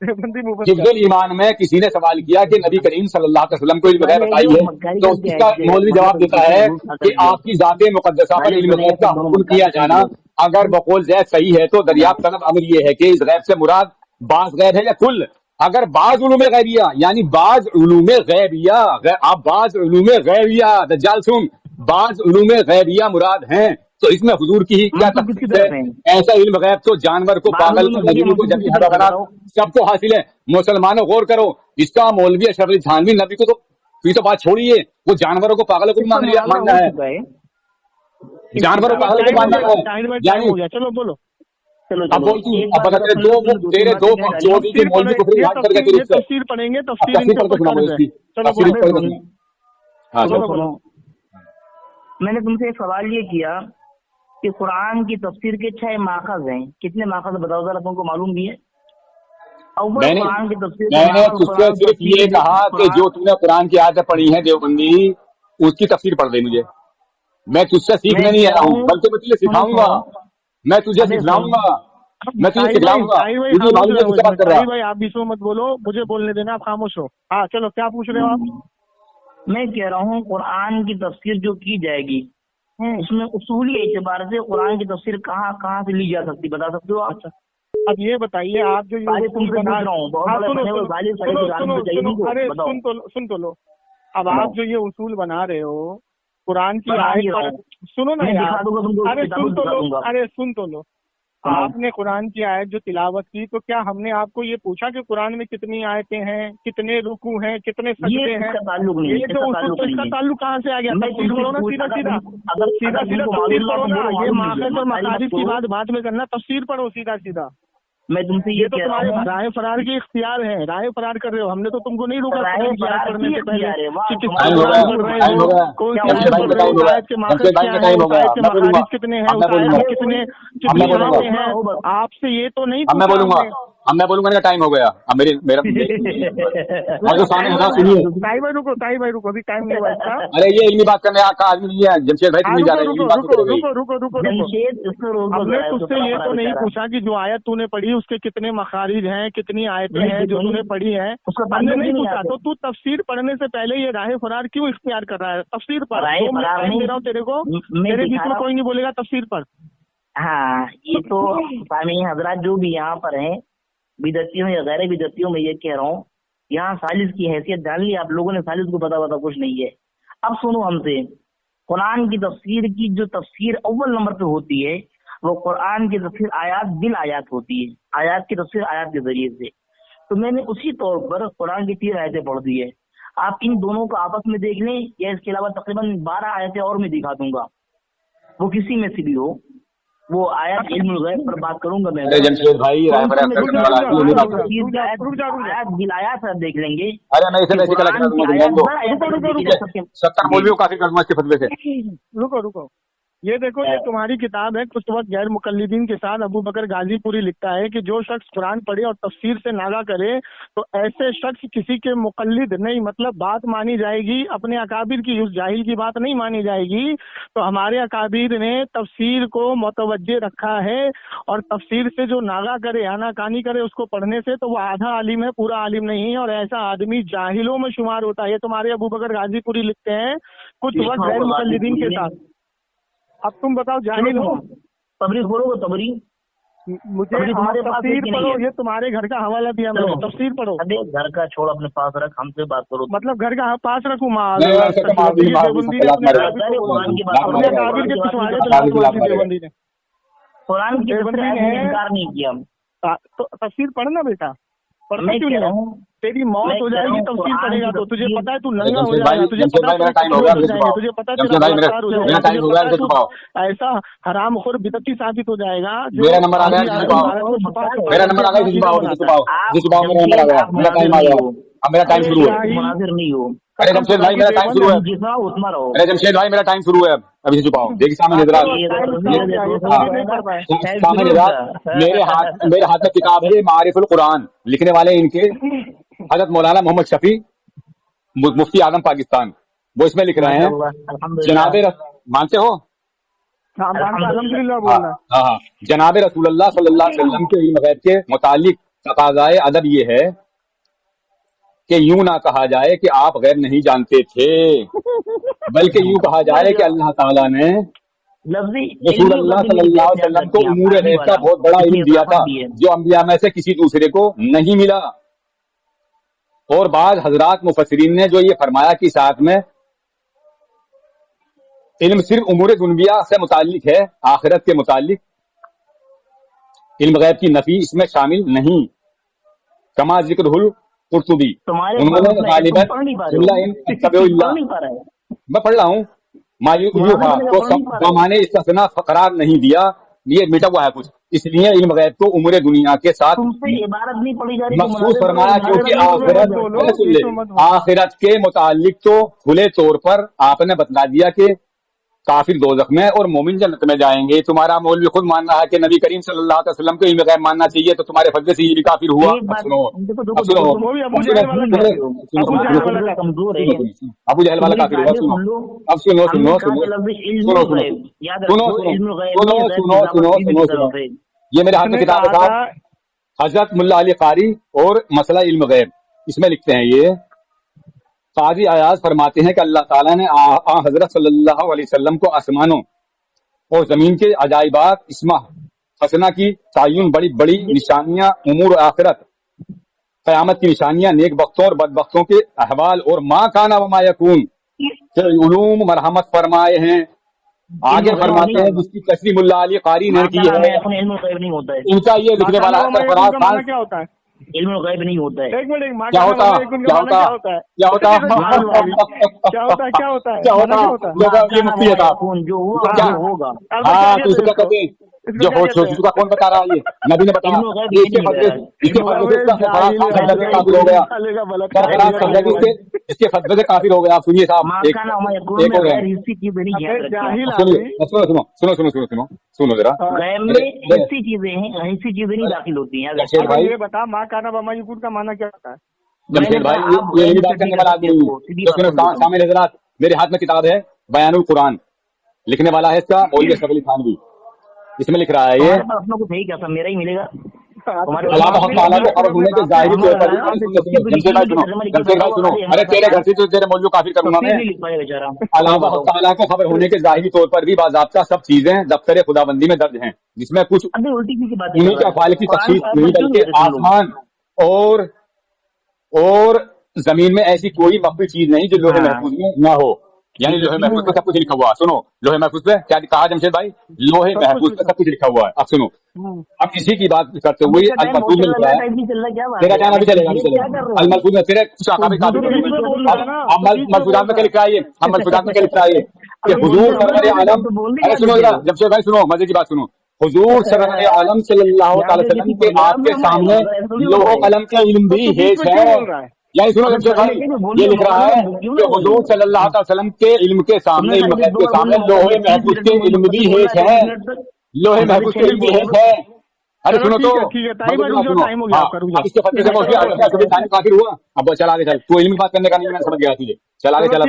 حفظ الایمان میں کسی نے سوال کیا کہ نبی کریم صلی اللہ علیہ وسلم کو علم غیب بتائی ہے تو اس کا مولوی جواب دیتا ہے کہ آپ کی ذات مقدسہ پر علم غیب کا حکم کیا جانا اگر بقول زید صحیح ہے تو دریافت طلب امر یہ ہے کہ اس غیب سے مراد بعض غیب ہے یا کل. اگر بعض علوم غیبیہ یعنی بعض علوم غیبیہ آپ بعض علوم غیبیہ دجال سن بعض علوم غیبیہ مراد ہیں تو اس میں حضور کی کیا تفصیل ہے؟ ایسا علم غیب تو جانور کو پاگل کو نبی کو جبھی حیوانات سب کو حاصل ہے. مسلمانوں غور کرو اس کا مولوی اشرف علی تھانوی نبی کو تو یہ تو بات چھوڑیے وہ جانوروں کو پاگل کو ماننا ہے. جانوروں کو پاگل کو ماننا ہے یعنی چلو بولو اب بولتی اب تیرے دو مولوی کو تفسیر پڑھیں گے تفسیر. میں نے تم سے ایک سوال یہ کیا کہ قرآن کی تفسیر کے 6 ماخذ ہیں. کتنے ماخذ بتاؤ ذرا تم کو معلوم بھی ہے؟ میں نے تجھ سے صرف یہ کہا کہ جو تم نے قرآن کی آیتیں پڑھی ہیں دیوبندی اس کی تفسیر پڑھ دے مجھے. میں تجھ سے سیکھنے نہیں آیا ہوں بلکہ میں تجھے سکھاؤں گا. میں تجھے سکھلاؤں گا بھائی آپ بھی سو مت بولو مجھے بولنے دینا آپ خاموش ہو. ہاں چلو کیا پوچھ رہے ہو آپ؟ میں کہہ رہا ہوں قرآن کی تفسیر جو کی جائے گی اس میں اصولی اعتبار سے قرآن کی تفسیر کہاں سے لی جا سکتی بتا سکتے ہو آپ؟ اب یہ بتائیے آپ جو سن تو لو اب آپ جو یہ اصول بنا رہے ہو قرآن کی آیت پر سنو نا یار ارے سن تو لو. آپ نے قرآن کی آیت جو تلاوت کی تو کیا ہم نے آپ کو یہ پوچھا کہ قرآن میں کتنی آیتیں ہیں کتنے رکوع ہیں کتنے سجدے ہیں؟ یہ جو اصول اس کا تعلق کہاں سے آ گیا؟ تفسیر پڑھو نا سیدھا تفسیر پڑھو نا. یہ ماخذ اور مصادف کی بات بعد میں کرنا تفسیر پڑھو سیدھا. میں تم سے یہ تو تمہارے رائے فرار کے اختیار ہے رائے فرار کر رہے ہو. ہم نے تو تم کو نہیں روکا پڑھنے سے پہلے کتنے ہیں آپ سے یہ تو نہیں. اب میں بولوں گا ٹائم ہو گیا. اب میرا تائی بھائی رکو ابھی ٹائم نہیں ہوا. ارے یہ علمی بات کرنے کا آدمی نہیں ہے جمشید بھائی. تم جا رہے رکو ہم نے تجھ سے یہ تو نہیں پوچھا کہ جو آیت تو نے پڑھی اس کے کتنے مخارج ہیں کتنی آیتیں ہیں جو تو نے پڑھی ہیں ہم نے نہیں پوچھا. تو تفسیر پڑھنے سے پہلے یہ راہ فرار کیوں اختیار کر رہا ہے؟ تفسیر پر دے رہا ہوں تیرے کو میرے بیچ میں کوئی نہیں بولے گا تفسیر پر. ہاں یہ تو سامعین حضرات جو بھی یہاں پر ہیں بدعتیوں یا غیر بدعتیوں میں یہ کہہ رہا ہوں یہاں ثالث کی حیثیت ڈال لی آپ لوگوں نے. ثالث کو پتا کچھ نہیں ہے. اب سنو ہم سے قرآن کی تفسیر کی جو تفسیر اول نمبر پہ ہوتی ہے وہ قرآن کی تفسیر آیات بل آیات ہوتی ہے. آیات کی تفسیر آیات کے ذریعے سے. تو میں نے اسی طور پر قرآن کی 3 آیتیں پڑھ دی ہے. آپ ان دونوں کو آپس میں دیکھ لیں یا اس کے علاوہ تقریباً 12 آیتیں اور میں دکھا دوں گا وہ کسی میں سے بھی ہو. وہ آیات علم الغیب پر بات کروں گا میں. آیات دیکھ لیں گے. رکو یہ دیکھو یہ تمہاری کتاب ہے. کچھ وقت غیر مقلدین کے ساتھ ابو بکر غازی پوری لکھتا ہے کہ جو شخص قرآن پڑھے اور تفسیر سے ناغہ کرے تو ایسے شخص کسی کے مقلد نہیں. مطلب بات مانی جائے گی اپنے اکابر کی اس جاہل کی بات نہیں مانی جائے گی. تو ہمارے اکابر نے تفسیر کو متوجہ رکھا ہے اور تفسیر سے جو ناغہ کرے آنا کانی کرے اس کو پڑھنے سے تو وہ آدھا عالم ہے پورا عالم نہیں ہے اور ایسا آدمی جاہلوں میں شمار ہوتا ہے. یہ تمہارے ابو بکر غازی پوری لکھتے ہیں کچھ وقت غیر مقلدین کے ساتھ. اب تم بتاؤ جاہل ہو تبریغ بولو گے تبری مجھے تفسیر پڑھو. یہ تمہارے گھر کا حوالہ دیا میں تفسیر پڑھو. گھر کا چھوڑ اپنے پاس رکھ ہم سے بات کرو. مطلب گھر کا پاس رکھوں قرآن کی انکار نہیں کیا. تو تفسیر پڑھنا بیٹا پڑھنا کیوں نہیں ہے؟ تیری موت ہو جائے گی تفسیر پڑھے گا تو تجھے پتا ہے تو ننگا ہو جائے گا. تجھے پتا ایسا حرام خور بدعتی ثابت ہو جائے گا. میرا نمبر آ گیا. مناظر نہیں ہو अरे जमशेद भाई मेरा टाइम शुरू है, जितना उतना रहो। अरे जमशेद भाई मेरा टाइम शुरू है, अभी से चुका हूँ। देखिए सामने नजर सामने नजर मेरे हाथ में किताब है मारिफुल कुरान, लिखने वाले इनके हजरत मौलाना मोहम्मद शफी मुफ्ती आजम पाकिस्तान। वो इसमें लिख रहे हैं जनाब मानते हो? हाँ, जनाब रसूलुल्लाह सल्लल्लाहु अलैहि वसल्लम के इल्म गैब के मुतालिक तकाज़ाए अदब ये है कि यूं ना कहा जाए कि आप गैब नहीं जानते थे, बल्कि यूं कहा जाए कि अल्लाह ताला ने रसूलुल्लाह सल्लल्लाहु अलैहि वसल्लम को उमूर गैब का बहुत बड़ा इल्म दिया था जो अंबिया में से किसी दूसरे को नहीं मिला। और बाद हजरात मुफस्सिरीन ने जो ये फरमाया कि साथ में इल्म सिर्फ उमूर दुनिया से मुताल्लिक है, आखिरत के मुताल्लिक इल्म गैब की नफी इसमें शामिल नहीं। कमा जिक्रुल कुर्तुबी उन्होंने मैं पढ़ रहा हूँ मायूहा को माने इस्तिस्ना करार नहीं दिया, ये मिटा हुआ है कुछ, इसलिए इल्म गैब को उमूर दुनिया के साथ मखसूस फरमाया क्योंकि आखिरत के मुताल्लिक तो खुले तौर पर आपने बता दिया कि काफिर दोजख में और मोमिन जन्नत में जाएंगे। तुम्हारा मौलवी खुद मान रहा है कि नबी करीम सल्लल्लाहु अलैहि वसल्लम को इल्म गैब मानना चाहिए, तो तुम्हारे फजले से ये भी काफिर हुआ। अबू जहल वाला काफिर हुआ। अब सुनो सुनो सुनो सुनो सुनो सुनो सुनो सुनो सुनो, ये मेरे हाथ में किताब है साहब, हजरत मुल्ला अली कारी और मसला इल्म गैब, इसमें लिखते हैं ये काजी अयाज फरमाते हैं कि अल्लाह ताला ने हजरत सल्लल्लाहु अलैहि वसल्लम को आसमानों और जमीन के अजाइबात इस्मा हसना की तायुन बड़ी बड़ी निशानियां उमूर आखिरत क़यामत की निशानियां नेक बख्तों और बदबख्तों के अहवाल और माँ काना व मा यकून के उलूम मरहमत फरमाए हैं। आगे फरमाते हैं जिसकी तशरीह मुल्ला अली कारी ने की है, इनका ये लिखने वाला सरफराज खान क्या होता है इल्म गैब नहीं होता है। एक मिनट, क्या होता है क्या होता है क्या होता है क्या होता है क्या होता है क्या होता है मुफ्ती है साहब जो हुआ क्या होगा। हाँ तो इसे क्या कहते हैं जो हो चुका कौन बता रहा है? ये नबी ने बताया, इसके फतवे से काफिर हो गया, इसके फतवे से काफिर हो गया। आप सुनिए साहब, एक हो गया, सुनो सुनो सुनो सुनो सुनो सुनो सुनो जरा, ऐसी चीजें हैं, ऐसी चीजें नहीं दाखिल होती हैं। जमशेद भाई ये बता माँ काना बमा यकून का माना क्या होता है? जमशेद भाई ये बात करने वाला आदमी नहीं है। सामने हजरात मेरे हाथ में किताब है बयानुल कुरान, लिखने वाला है इसका मौलवी अशरफ अली थानवी। इसमें लिख रहा है ये अपनों को सही क्या मेरा ही मिलेगा। खबर होने के जाहिर तौर पर सुनो, अरे तेरे घर से तो तेरे मौलवी काफिर करूंगा मैं। अल्लाह ताला को खबर होने के जाहिरी तौर पर भी बाज़ाब्ता सब चीजें दफ्तर खुदाबंदी में दर्ज हैं, जिसमें कुछ उन्हीं के अफ़ाल की तफसील नहीं, बल्कि आसमान और जमीन में ऐसी कोई मख्फी चीज नहीं जो लोहे महफूज में ना हो। यानी लोहे महफूज पे सब कुछ लिखा हुआ है। सुनो, लोहे महफूज पे क्या कहा जमशेद भाई? लोहे महफूज पे सब कुछ लिखा हुआ है। अब सुनो, अब इसी की बात करते हुए अल मलफूज में लिखा है, तेरा टाइम अभी चलेगा अल मलफूज में तेरे कुछ मलफूजात में क्या लिखा है? हम मलफूजात में क्या लिखा है कि हुजूर सरवर आलम, अरे सुनो जरा जमशेद भाई सुनो, मजे की बात सुनो, हुजूर सरवर आलम सल्लल्लाहु अलैहि वसल्लम के आपके सामने लोह कलम का इल्म भी है। यानी सुनो जमशेद भाई, ये लिख रहा है कि हुजूर सल्लल्लाहु अलैहि वसल्लम के इल्म के सामने, इल्म के सामने लोहे महफूज के इल्म भी है, लोहे महफूज के इल्म भी है। अरे सुनो तो इसके फतवे से काफिर हुआ। अब चल आगे चल, तू इल्म की बात करने का नहीं, मैं समझ गया तुझे। चल आगे चल,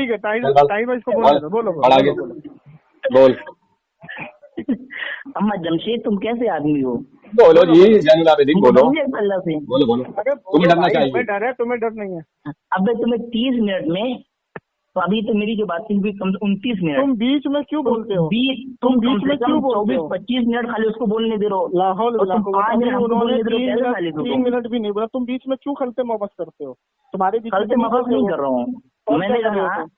आगे बोल। अम्मा जमशेद तुम कैसे आदमी हो? बोलो जी जैनुल आबिदीन, बोलो बोलो बोलो। तुम्हें डरना चाहिए, डर है तुम्हें, डर नहीं है। अब तुम्हें 30 मिनट में, तो अभी तो मेरी जो बात थी 29 मिनट, तुम बीच में क्यों बोलते हो? तुम बीच में क्यों बोलते हो? 24-25 मिनट खाली उसको बोलने दे रहो। 3 मिनट भी नहीं बोला, तुम बीच में क्यों खलते मोहब्बत करते हो? तुम्हारे बीच खलते मोहब्बत नहीं कर रहा हूँ।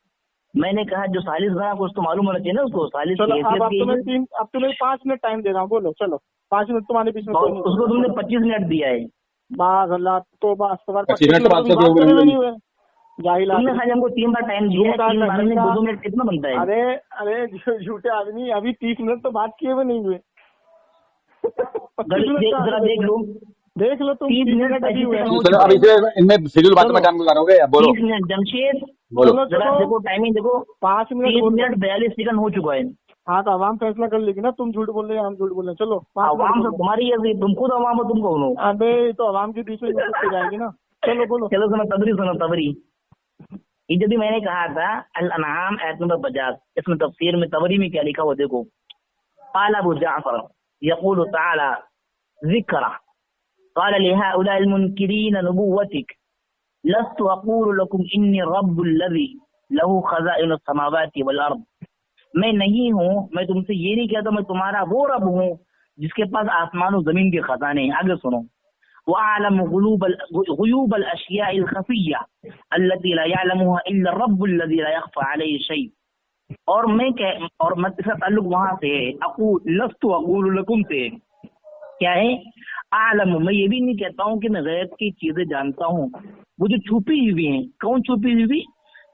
मैंने कहा जो सालिस बना को उसको मालूम होना चाहिए ना, उसको सालिस की हैसियत। अब तुम्हें 5 मिनट टाइम दे रहा हूँ, बोलो चलो 5 मिनट तुम्हारे बीच में। उसको तुमने 25 मिनट दिया है। अल्लाह तो बस तुमने खाली हमको 3 बार टाइम दिया है, 3 बार में 2 मिनट कितना बनता है? अरे झूठे आदमी, अभी 30 मिनट तो बात किए हुए नहीं हुए। जरा देख लो, देख लो तुम 30 30 मिनट मिनट अभी हुए हैं। 35 हो चलो चुका अब है। इसे इनमें फिजूल बातों में टाइम गुजारोगे या बोलो 30 मिनट जमशेद, बोलो। चलो जरा चलो देखो टाइमिंग देखो, 5 मिनट 30 बोल मिनट 42 सेकंड हो चुका है। हाँ तो आवाम फैसला कर लेगी ना, तुम झूठ बोल रहे हैं हम झूठ बोल रहे हैं। चलो 5 आवाम मिनट से बोलो। तुम्हारी है, तुम खुद आवाम हो, तुम कौन हो? अबे ये तो आवाम के बीच में यूट्यूब पे जाएगी ना। चलो बोलो। चलो सुनो तबरी। ये जब भी मैंने कहा था अल-अनआम आयत नंबर 50, इसमें तफसीर में तबरी में क्या लिखा हुआ देखो, क़ाल अबू जाफ़र यक़ूलु तआला ज़िक्रा क़ाल लिहाउलाइ अल-मुनकिरीन नबुव्वतिक लस्तु अक़ूलु लकुम इन्नी रब्बुल्लज़ी लहू ख़ज़ाइनु समावाति वल अर्द। मैं नहीं हूँ, मैं तुमसे ये नहीं कहता मैं तुम्हारा वो रब हूँ जिसके पास आसमान और जमीन के खजाने हैं। आगे सुनो, वअअलम गुयूब अल-अशियाइ अल-ख़फ़िय्या अल्लती ला यअलमुहा इल्ला रब्बुल्लज़ी ला यख़फ़ा अलैहि शै। और इसका ताल्लुक वहां से है, लस्तु अक़ूलु लकुम से क्या है, आलम, मैं ये भी नहीं कहता हूँ कि मैं गैब की चीजें जानता हूँ, वो जो छुपी हुई हैं। कौन छुपी हुई?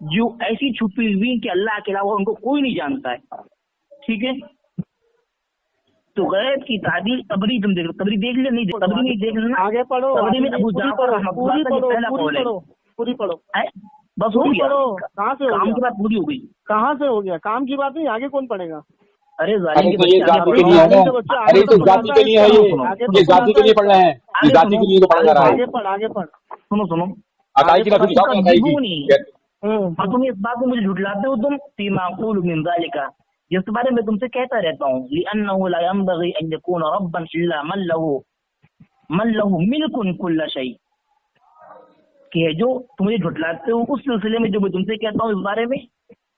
जो ऐसी छुपी हुई कि अल्लाह के अलावा उनको कोई नहीं जानता है। ठीक है, तो गैब की ताबीर तबरी तुम देख लो, तबरी देख ले, नहीं तबरी नहीं देख लेना, आगे पढ़ो, तबरी में आगे अबू पूरी जाफर पढ़ो, रहमतुल्लाह पूरी का जो पढ़ो, पहला पूरी कौल है, पढ़ो, पूरी पढ़ो, बस हो पूरी गया, पढ़ो। कहाँ से हो काम गया? की बात पूरी हो गई। कहाँ से हो गया? काम की बात नहीं, आगे कौन पढ़ेगा? अरे अरे जालिम के तो ये बच्चे आगे जाति के पढ़ो, लिए है ना, आगे बच्चे अरे आगे ये तो तो जाति पढ़ाता के है, लिए है, आगे ये तो जाति के लिए पढ़ रहे हैं, ये आगे जाति सुनो, के लिए तो पढ़ा जा रहा है। आगे पढ़, आगे पढ़। सुनो अकाई की बात सुनाओ, अकाई की और तुम इस बात को मुझे झुठलाते हो तुम फीमा अक़ूलु मिन ज़ालिका, जिस बारे में तुमसे कहता रहता हूँ, लिअन्नहु ला यंबग़ी अन यकूना रब्बन इल्ला मन लहू मिल्कुन कुल्ल शै, कि जो तुम मुझे झुठलाते हो उस सिलसिले में जो मैं तुमसे कहता हूँ इस बारे में,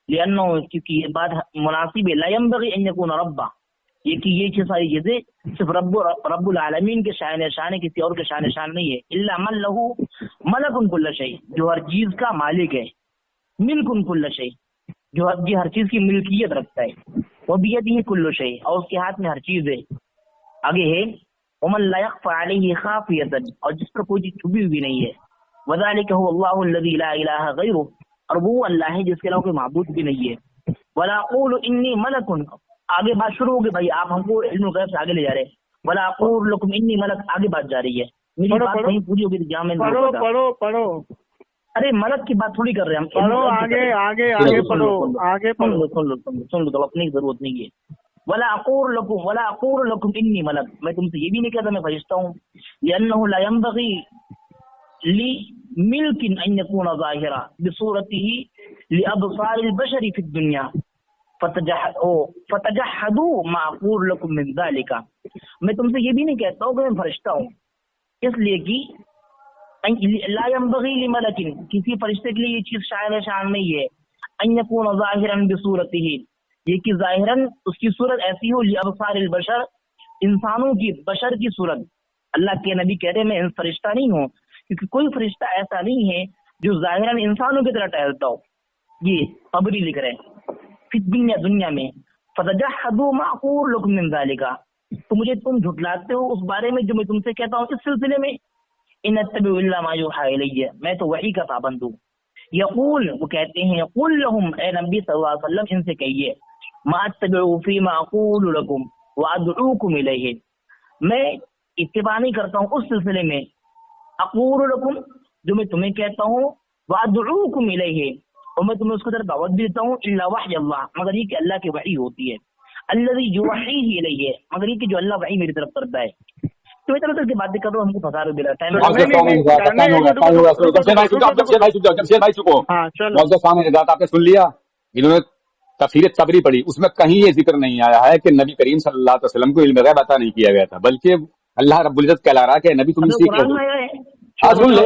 लिअन्नहु, क्योंकि ये बात मुनासिब है, ला यंबग़ी अन यकूना रब्बा, ये कि ये सारी चीजें सिर्फ रब्बुल आलमीन के शान शान है, किसी और के शान शान नहीं है। इल्ला मन लहू मलकुन कुल्ल शै, जो हर चीज का मालिक है, मिल्कुन कुल्ल शै, जो हर चीज की मिल्कियत रखता है, वो बियदिही कुल्लु शै, और उसके हाथ में हर चीज है। आगे है वमन ला यख़फ़ा अलैहि ख़ाफ़ियतन, और जिस पर कोई चीज छुपी हुई नहीं है, वज़ालिका हुवा अल्लाहु अल्लज़ी ला इलाहा गैरुहु, और वो अल्लाह है जिसके अलावा कोई माबूद भी नहीं है। वला अक़ूलु इन्नी मलकुन, आगे बात शुरू हो गई भाई, आप हमको इल्मुल गैब से आगे ले जा रहे हैं। वला अक़ूलु लकुम इन्नी मलक, आगे बात जा रही है, मेरी बात कहीं पूरी होगी तो जहाँ मैं पढ़ो। अरे मलक की बात थोड़ी कर रहे हैं हम, पढ़ो, आगे पढ़ो, आगे पढ़ो। सुन लो तो अपनी जरूरत नहीं है। वला अक़ूलु लकुम इन्नी मलक, मैं तुमसे ये भी नहीं कहता मैं फरिश्ता हूँ, लिअन्नहु ला यंबग़ी ली मिल्किन अन यकूना ज़ाहिरा बिसूरतिही लिअबसारिल बशरी फिद दुनिया फतजहदू मा अक़ूलु लकुम मिन ज़ालिका, मैं तुमसे ये भी नहीं कहता हूँ कि मैं फरिश्ता हूँ, इसलिए कि ला यंबग़ी लिमलकिन, किसी फरिश्ते के लिए ये चीज शान नहीं है, अन यकूना ज़ाहिरन बिसूरतिही, ये कि ज़ाहिरन उसकी सूरत ऐसी हो, लिअबसारिल बशर, इंसानों की, बशर की सूरत। अल्लाह के नबी कह रहे मैं फरिश्ता नहीं हूँ, क्योंकि कोई फरिश्ता ऐसा नहीं है जो ज़ाहिरन इंसानों की तरह टहलता हो। ये तबरी लिख रहे हैं फिर दुनिया में, फतजहदू मा अक़ूलु लकुम मिन ज़ालिका, तो मुझे तुम झुठलाते हो उस बारे में जो मैं तुमसे कहता हूँ इस सिलसिले में। इन अत्तबिउ इल्ला मा यूहा इलैया, मैं तो वही का पाबंद हूँ। यक़ूल, वो कहते हैं, कुल लहुम, ए नबी सल्लल्लाहु अलैहि वसल्लम इनसे कहिए, मा अत्तबिउ फीमा अक़ूलु लकुम व अदऊकुम इलैहि, मैं इत्तिबा नहीं करता हूँ उस सिलसिले में, अक़ूलु लकुम, जो मैं तुम्हें कहता हूँ, व अदऊकुम इलैहि, और मैं तुम्हें उसकी तरफ दावत देता हूँ, इल्ला वही अल्लाह, मगर ये कि अल्लाह की वही होती है, अल्लज़ी युवहीही इलैहि, मगर ये कि जो अल्लाह वही मेरी तरफ करता है। तो इधर उधर की बातें कर रहे हो, हमको फंसा रहे हो बिला टाइम। आपने सुन लिया, इन्होंने तफसीर तबरी पढ़ी, उसमें कहीं ये जिक्र नहीं आया है कि नबी करीम सल्लल्लाहु अलैहि वसल्लम को इल्म गैब अता नहीं किया गया था, बल्कि अल्लाह रब्बुल इज्जत कहला रहा है कि नबी तुम इनसे क्या सुन ले,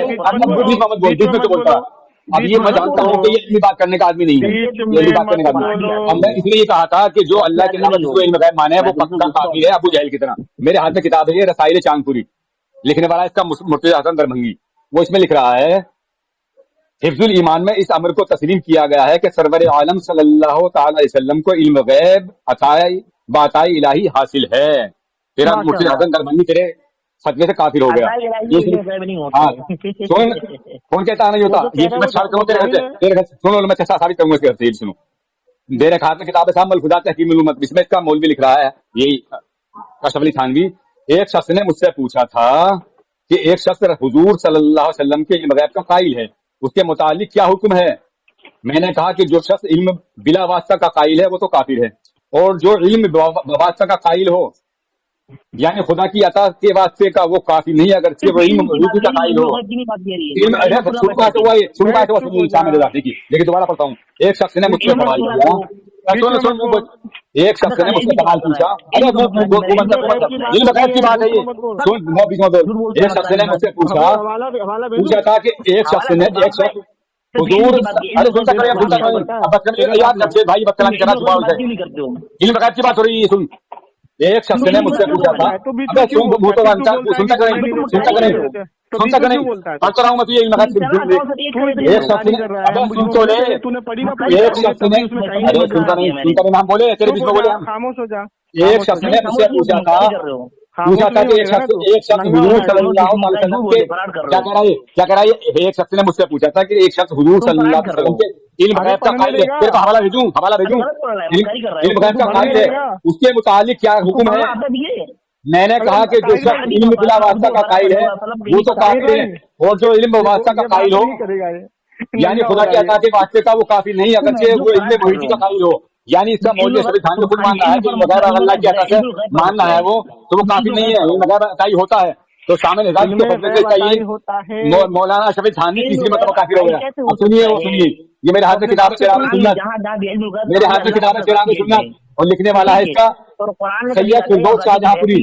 बीच में तो बोलता। अब ये मैं जानता हूँ कि ये इतनी बात करने का आदमी नहीं है, ये बात करने का आदमी। अब मैं इसलिए ये कहा था कि जो अल्लाह के अलावा जिसको इल्म गैब माने है वो पक्का काफिर है, अबू जहल की तरह। मेरे हाथ में किताब है, ये रसाइल चांदपुरी, लिखने वाला इसका मुर्तज़ा हसन दरभंगी, वो इसमें लिख रहा है, हिफ्जुल ईमान में इस अमर को तस्लीम किया गया है कि सरवर आलम सल्लल्लाहु तआला अलैहि वसल्लम को इल्म गैब अताए इलाही हासिल है। तेरा मुर्तज़ा हसन दरभंगी तेरे फतवे से काफिर हो गया। हाँ, कौन कहता नहीं होता, ये मैं सुनो, मैं साबित करूंगा इसके तफसीर सुनो। मेरे हाथ में किताब है साहब मलफूज़ात तहकीमुल उम्मत, इसमें इसका मौलवी लिख रहा है, यही अशरफ अली थानवी, एक शख्स ने मुझसे पूछा था کہ ایک شخص حضور صلی اللہ علیہ وسلم کے علم غیب کا قائل ہے، اس کے متعلق کیا حکم ہے؟ میں نے کہا کہ جو شخص علم بلا واسطہ کا قائل ہے وہ تو کافر ہے، اور جو علم واسطہ کا قائل ہو یعنی خدا کی عطا کے واسطے کا وہ کافی نہیں، اگرچہ وہ علم وجود کا قائل ہو۔ دیکھیے لیکن دوبارہ پڑھتا ہوں، ایک شخص نے مجھ سے سوال کیا، ایک شخص نے مجھ سے سوال پوچھا، علم غیب کی بات ہے یہ، ایک شخص نے مجھ سے پوچھا تھا کہ ایک شخص حضور بھائی بدکلامی کرنا علم غیب کی بات ہو رہی ہے، سن، ایک شخص نے مجھ سے پوچھا تھا، سنتا کریں پڑھتا رہا ہوں میں، ایک شخص نے سن تو لے، ایک شخص نے سنتا نہیں ہم بولے تیرے بیچ میں بولے ہم، خاموش ہو جا۔ ایک شخص نے مجھ سے پوچھا تھا کہ ایک شخص حضور صلی اللہ علیہ وسلم کے کیا کہہ رہا ہے، ایک شخص نے مجھ سے پوچھا تھا کہ ایک شخص حضور صلی اللہ علیہ وسلم کے علم غیب کا قائل ہے، پھر حوالہ بھیجوں علم غیب کا قائل ہے، اس کے متعلق کیا حکم ہے؟ میں نے کہا کہ جو شخص علم بلا واسطہ کا قائل ہے وہ تو کافر ہے، اور جو علم واسطہ کا قائل ہو یعنی خدا کی عطا کے واسطے کا وہ کافر نہیں، اگرچہ وہ علم محیطی کا قائل ہو، یعنی اس کا مولوی اشرف خان کو خود ماننا ہے کہ علم غیب اللہ کی عطا سے ماننا ہے وہ تو وہ کافر نہیں ہے، علم غیب عطائی ہوتا ہے۔ تو شامل ہزار کے فضل سے چاہیے مولانا اشرف خان تیسری مرتبہ کافر ہو گیا۔ اب سنیے وہ سنیے، یہ میرے ہاتھ میں کتاب ہے چراغ سنت، میرے ہاتھ میں کتاب ہے چراغ سنت، اور لکھنے والا ہے اس کا سید فردوس شاہجہاں پوری۔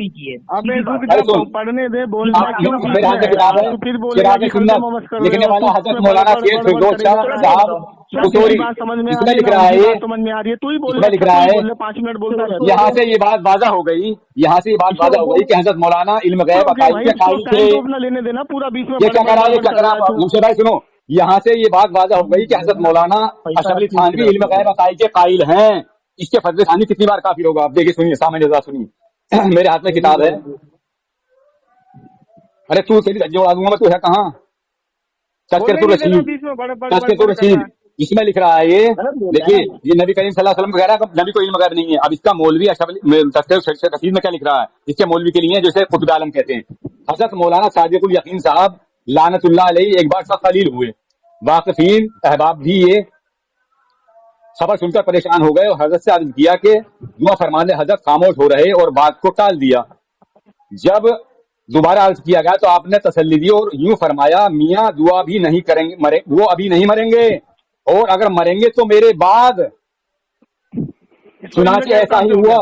پڑھنے دے میرے ہاتھ میں کتاب ہے چراغ سنت، لکھنے والا حضرت مولانا سید فردوس شاہ صاحب قصوری۔ اس میں لکھ رہا ہے یہاں سے یہ بات واضح ہو گئی، یہاں سے یہ بات واضح ہو گئی کہ حضرت مولانا علم غیب عقائد کے قائل تھے۔ یہ کیا کہہ رہا ہے، یہ کیا کہہ رہا ہے منشا بھائی سنو، یہاں سے یہ بات واضح ہو گئی کہ حضرت مولانا اشرف علی تھانوی علم غیب عقائد کے قائل ہیں، اس کے فضل ثانی کتنی بار کافر ہوگا؟ آپ دیکھیے، سنیے سامنے جزا سنیے، میرے ہاتھ میں کتاب ہے، ارے تو جو آدھوں میں تو ہے کہاں، تذکرۃ الرشید، اس میں لکھ رہا ہے یہ دیکھیے، یہ نبی کریم صلی اللہ علیہ وسلم وغیرہ نبی کو علم غیب نہیں ہے۔ اب اس کا مولوی تذکرۃ الرشید میں کیا لکھ رہا ہے، اس کے مولوی کے لیے جسے قطب عالم کہتے ہیں، حضرت مولانا صادق الیقین صاحب لعنت اللہ علیہ ایک بار سخت خلیل ہوئے، واقفین احباب بھی یہ خبر سن کر پریشان ہو گئے اور حضرت سے عرض کیا کہ دعا فرمانے، حضرت خاموش ہو رہے اور بات کو ٹال دیا۔ جب دوبارہ عرض کیا گیا تو آپ نے تسلی دی اور یوں فرمایا، میاں دعا بھی نہیں کریں گے، وہ ابھی نہیں مریں گے، اور اگر مریں گے تو میرے بعد۔ چنانچہ ایسا ہی ہوا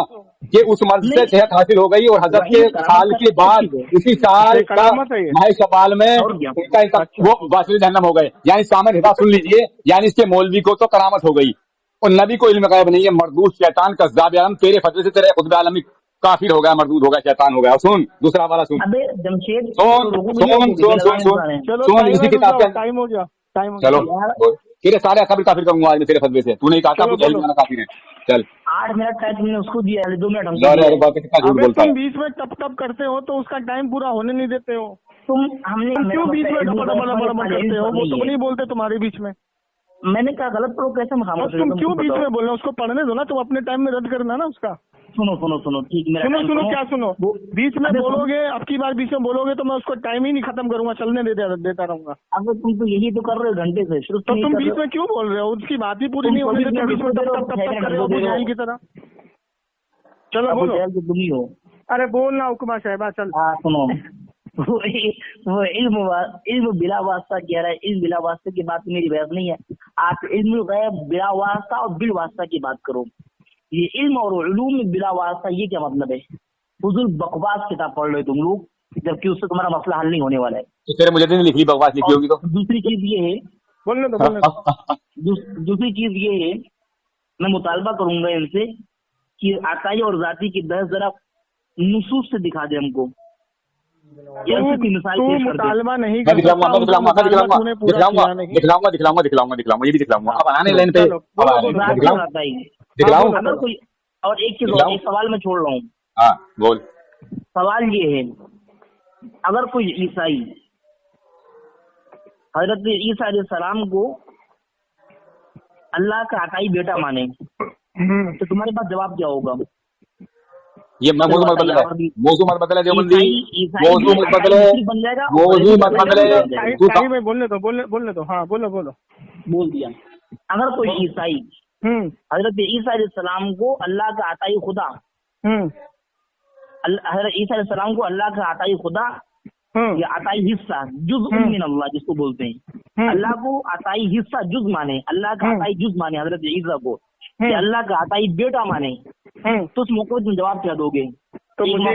کہ اس مرض سے صحت حاصل ہو گئی، اور حضرت کے سال کے بعد اسی سال کا ماہ شوال میں ان کا وہ واصل جہنم ہو گئے۔ یعنی سامنے حساب سن لیجئے، یعنی اس کے مولوی کو تو کرامت ہو گئی اور نبی کو علم غیب نہیں ہے۔ مردود شیطان کذاب عالم، تیرے فضل سے تیرے قطب عالمی کافر ہو گیا، مردود ہو گیا، شیطان ہو گیا۔ سن دوسرا والا سن، اسی کتاب کا چلو تیرے سارے قبر کافر کروں گا آج میں تیرے فضل سے، تو نہیں کہا کافر ہے، چل 8 منٹ ٹائم نے اس کو دیا، 2 منٹ ہم تم بیچ میں ٹپ ٹپ کرتے ہو تو اس کا ٹائم پورا ہونے نہیں دیتے ہو، ہم نے کیوں بیچ میں کرتے ہو؟ وہ تو نہیں بولتے تمہارے بیچ میں، میں نے کہا غلط پڑھو کیسے خاموش، تم کیوں بیچ میں بول رہے ہو؟ اس کو پڑھنے دو نا، تم اپنے ٹائم میں رد کرنا نا اس کا۔ سنو ٹھیک، سنو کیا سنو، بیچ میں بولو گے، اب کی بار بیچ میں بولو گے تو میں اس کو ٹائم ہی نہیں ختم کروں گا، چلنے دیتا رہوں گا۔ اب تم تو یہی تو کر رہے ہو گھنٹے سے، تو تم بیچ میں کیوں بول رہے ہو؟ اس کی بات ہی پوری نہیں ہونے دیتے، بیچ میں ٹپ کر رہے ہو جاہل کی طرح۔ چلو بولو، تم ہی ہو۔ ارے بولنا حکمہ صاحبہ، چل سنو، وہ علم بلا واسطہ کہہ رہا ہے، علم بلا واسطے کی بات میری بحث نہیں ہے، آپ علم غیب بلا واسطہ اور بال واسطہ کی بات کرو۔ یہ علم اور علوم بلا واسطہ یہ کیا مطلب ہے؟ فضول بکواس کتاب پڑھ رہے تم لوگ، جبکہ اس سے تمہارا مسئلہ حل نہیں ہونے والا ہے۔ تو تیرے مجھے نہیں لکھی بکواس لکھی ہوگی تو دوسری چیز یہ ہے، دوسری چیز یہ ہے، میں مطالبہ کروں گا ان سے کہ عقائی اور ذاتی کی بحث ذرا نصوص سے دکھا دے ہم کو، مطالبہ نہیں دکھلاؤں گا، یہ بھی دکھلاؤں گا، اب آنے لائن پہ دکھلاؤں۔ اور ایک چیز، ایک سوال میں چھوڑ رہا ہوں، ہاں بول۔ سوال یہ ہے، اگر کوئی عیسائی حضرت عیسیٰ علیہ السلام کو اللہ کا عطائی بیٹا مانے تو تمہارے پاس جواب کیا ہوگا؟ ये मैं मौजू मत बदले, मौजू मत बदले देवबंदी, मौजू मत बदले, मौजू मत बदले। टाइम में बोलने दो, हाँ बोलो बोल दिया। अगर कोई ईसाई हजरत ईसा अलैहिस्सलाम को अल्लाह का अताई खुदा, हजरत ईसा अलैहिस्सलाम को अल्लाह का अताई खुदा या अताई हिस्सा जुज़ मिन अल्लाह जिसको बोलते हैं, अल्लाह को अताई हिस्सा जुज़ माने, अल्लाह का अताई जुज़ माने हजरत ईसा को, कि अल्लाह का अताई बेटा माने, तो उस मौके पर तुम जवाब क्या दोगे? तो मुझे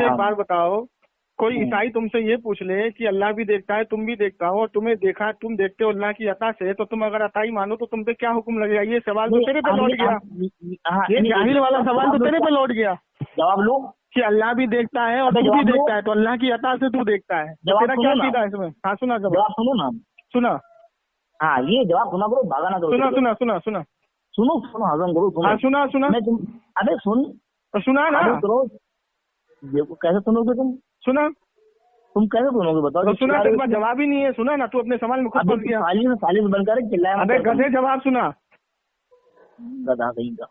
एक बात बताओ, कोई ईसाई तुमसे ये पूछ ले कि अल्लाह भी देखता है, तुम भी देखता हो, और तुम्हें देखा, तुम देखते हो अल्लाह की अता से, तो तुम अगर अताई मानो तो तुम पे क्या हुक्म लगेगा? ये सवाल तो तेरे पे लौट गया, ये जाहिल वाला सवाल तो तेरे पे लौट गया। जवाब लो कि अल्लाह भी देखता है और तू भी देखता है, तो अल्लाह की अता से तू देखता है, तेरा क्या सीधा है इसमें? हाँ सुना, जवाब सुनो ना, सुना, हाँ ये जवाब सुना करो, भागा ना करो, सुनो हजम करो, सुना, अबे सुन, सुना ना, देखो कैसे सुनोगे तुम? सुना, तुम कैसे सुनोगे बताओ? तो सुना, तेरे पास जवाब ही नहीं है, सुना ना, तू अपने सवाल में खुद फंस गया। सालिस बनकर चिल्लाया, अबे गधे जवाब सुना, गधा कहीं का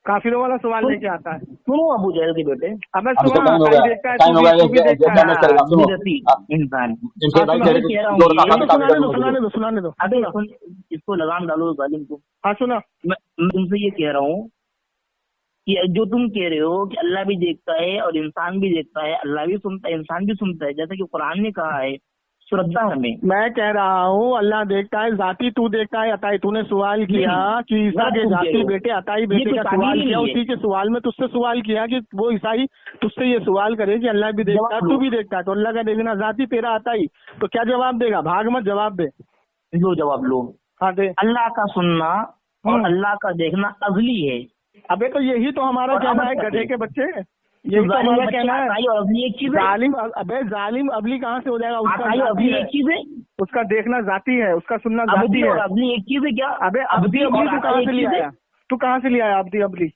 काफिरों वाला सवाल लेके आता है। सुनो अबू जहल के बेटे, अबे सुना, देखता है तू भी देखता है इंसान, सुनाने दो, अबे इसको लगाम डालो जालिम को। हाँ सुना, मैं तुमसे ये कह रहा हूँ कि जो तुम कह रहे हो कि अल्लाह भी देखता है और इंसान भी देखता है, अल्लाह भी सुनता है, इंसान भी सुनता है, जैसा कि कुरान ने कहा है सुरक्षा हमें। मैं कह रहा हूँ अल्लाह देखता है, जाती तू देखता है, अताई तूने सवाल किया कि ईसा के जाती बेटे अताई बेटे का सवाल किया, उसी के सवाल में तुझसे सवाल किया कि वो ईसाई तुझसे ये सवाल करे कि अल्लाह भी देखता है, तू भी देखता है, तो अल्लाह का देखना जाती तेरा अताई, तो क्या जवाब देगा? भाग मत, जवाब दे। लो जवाब लो। हाँ दे। अल्लाह का सुनना और अल्लाह का देखना अजली है। अबे तो यही तो हमारा कहना है गधे के बच्चे, यही तो हमारा कहना है। एक चीज जालिम, अबे जालिम अबली कहाँ से हो जाएगा? उसका अबली एक चीज है, उसका देखना जाती है, उसका सुनना जाती है। अबली एक चीज है क्या? अबे अबली तू कहाँ से ले आया? तू कहाँ से ले आया अबली?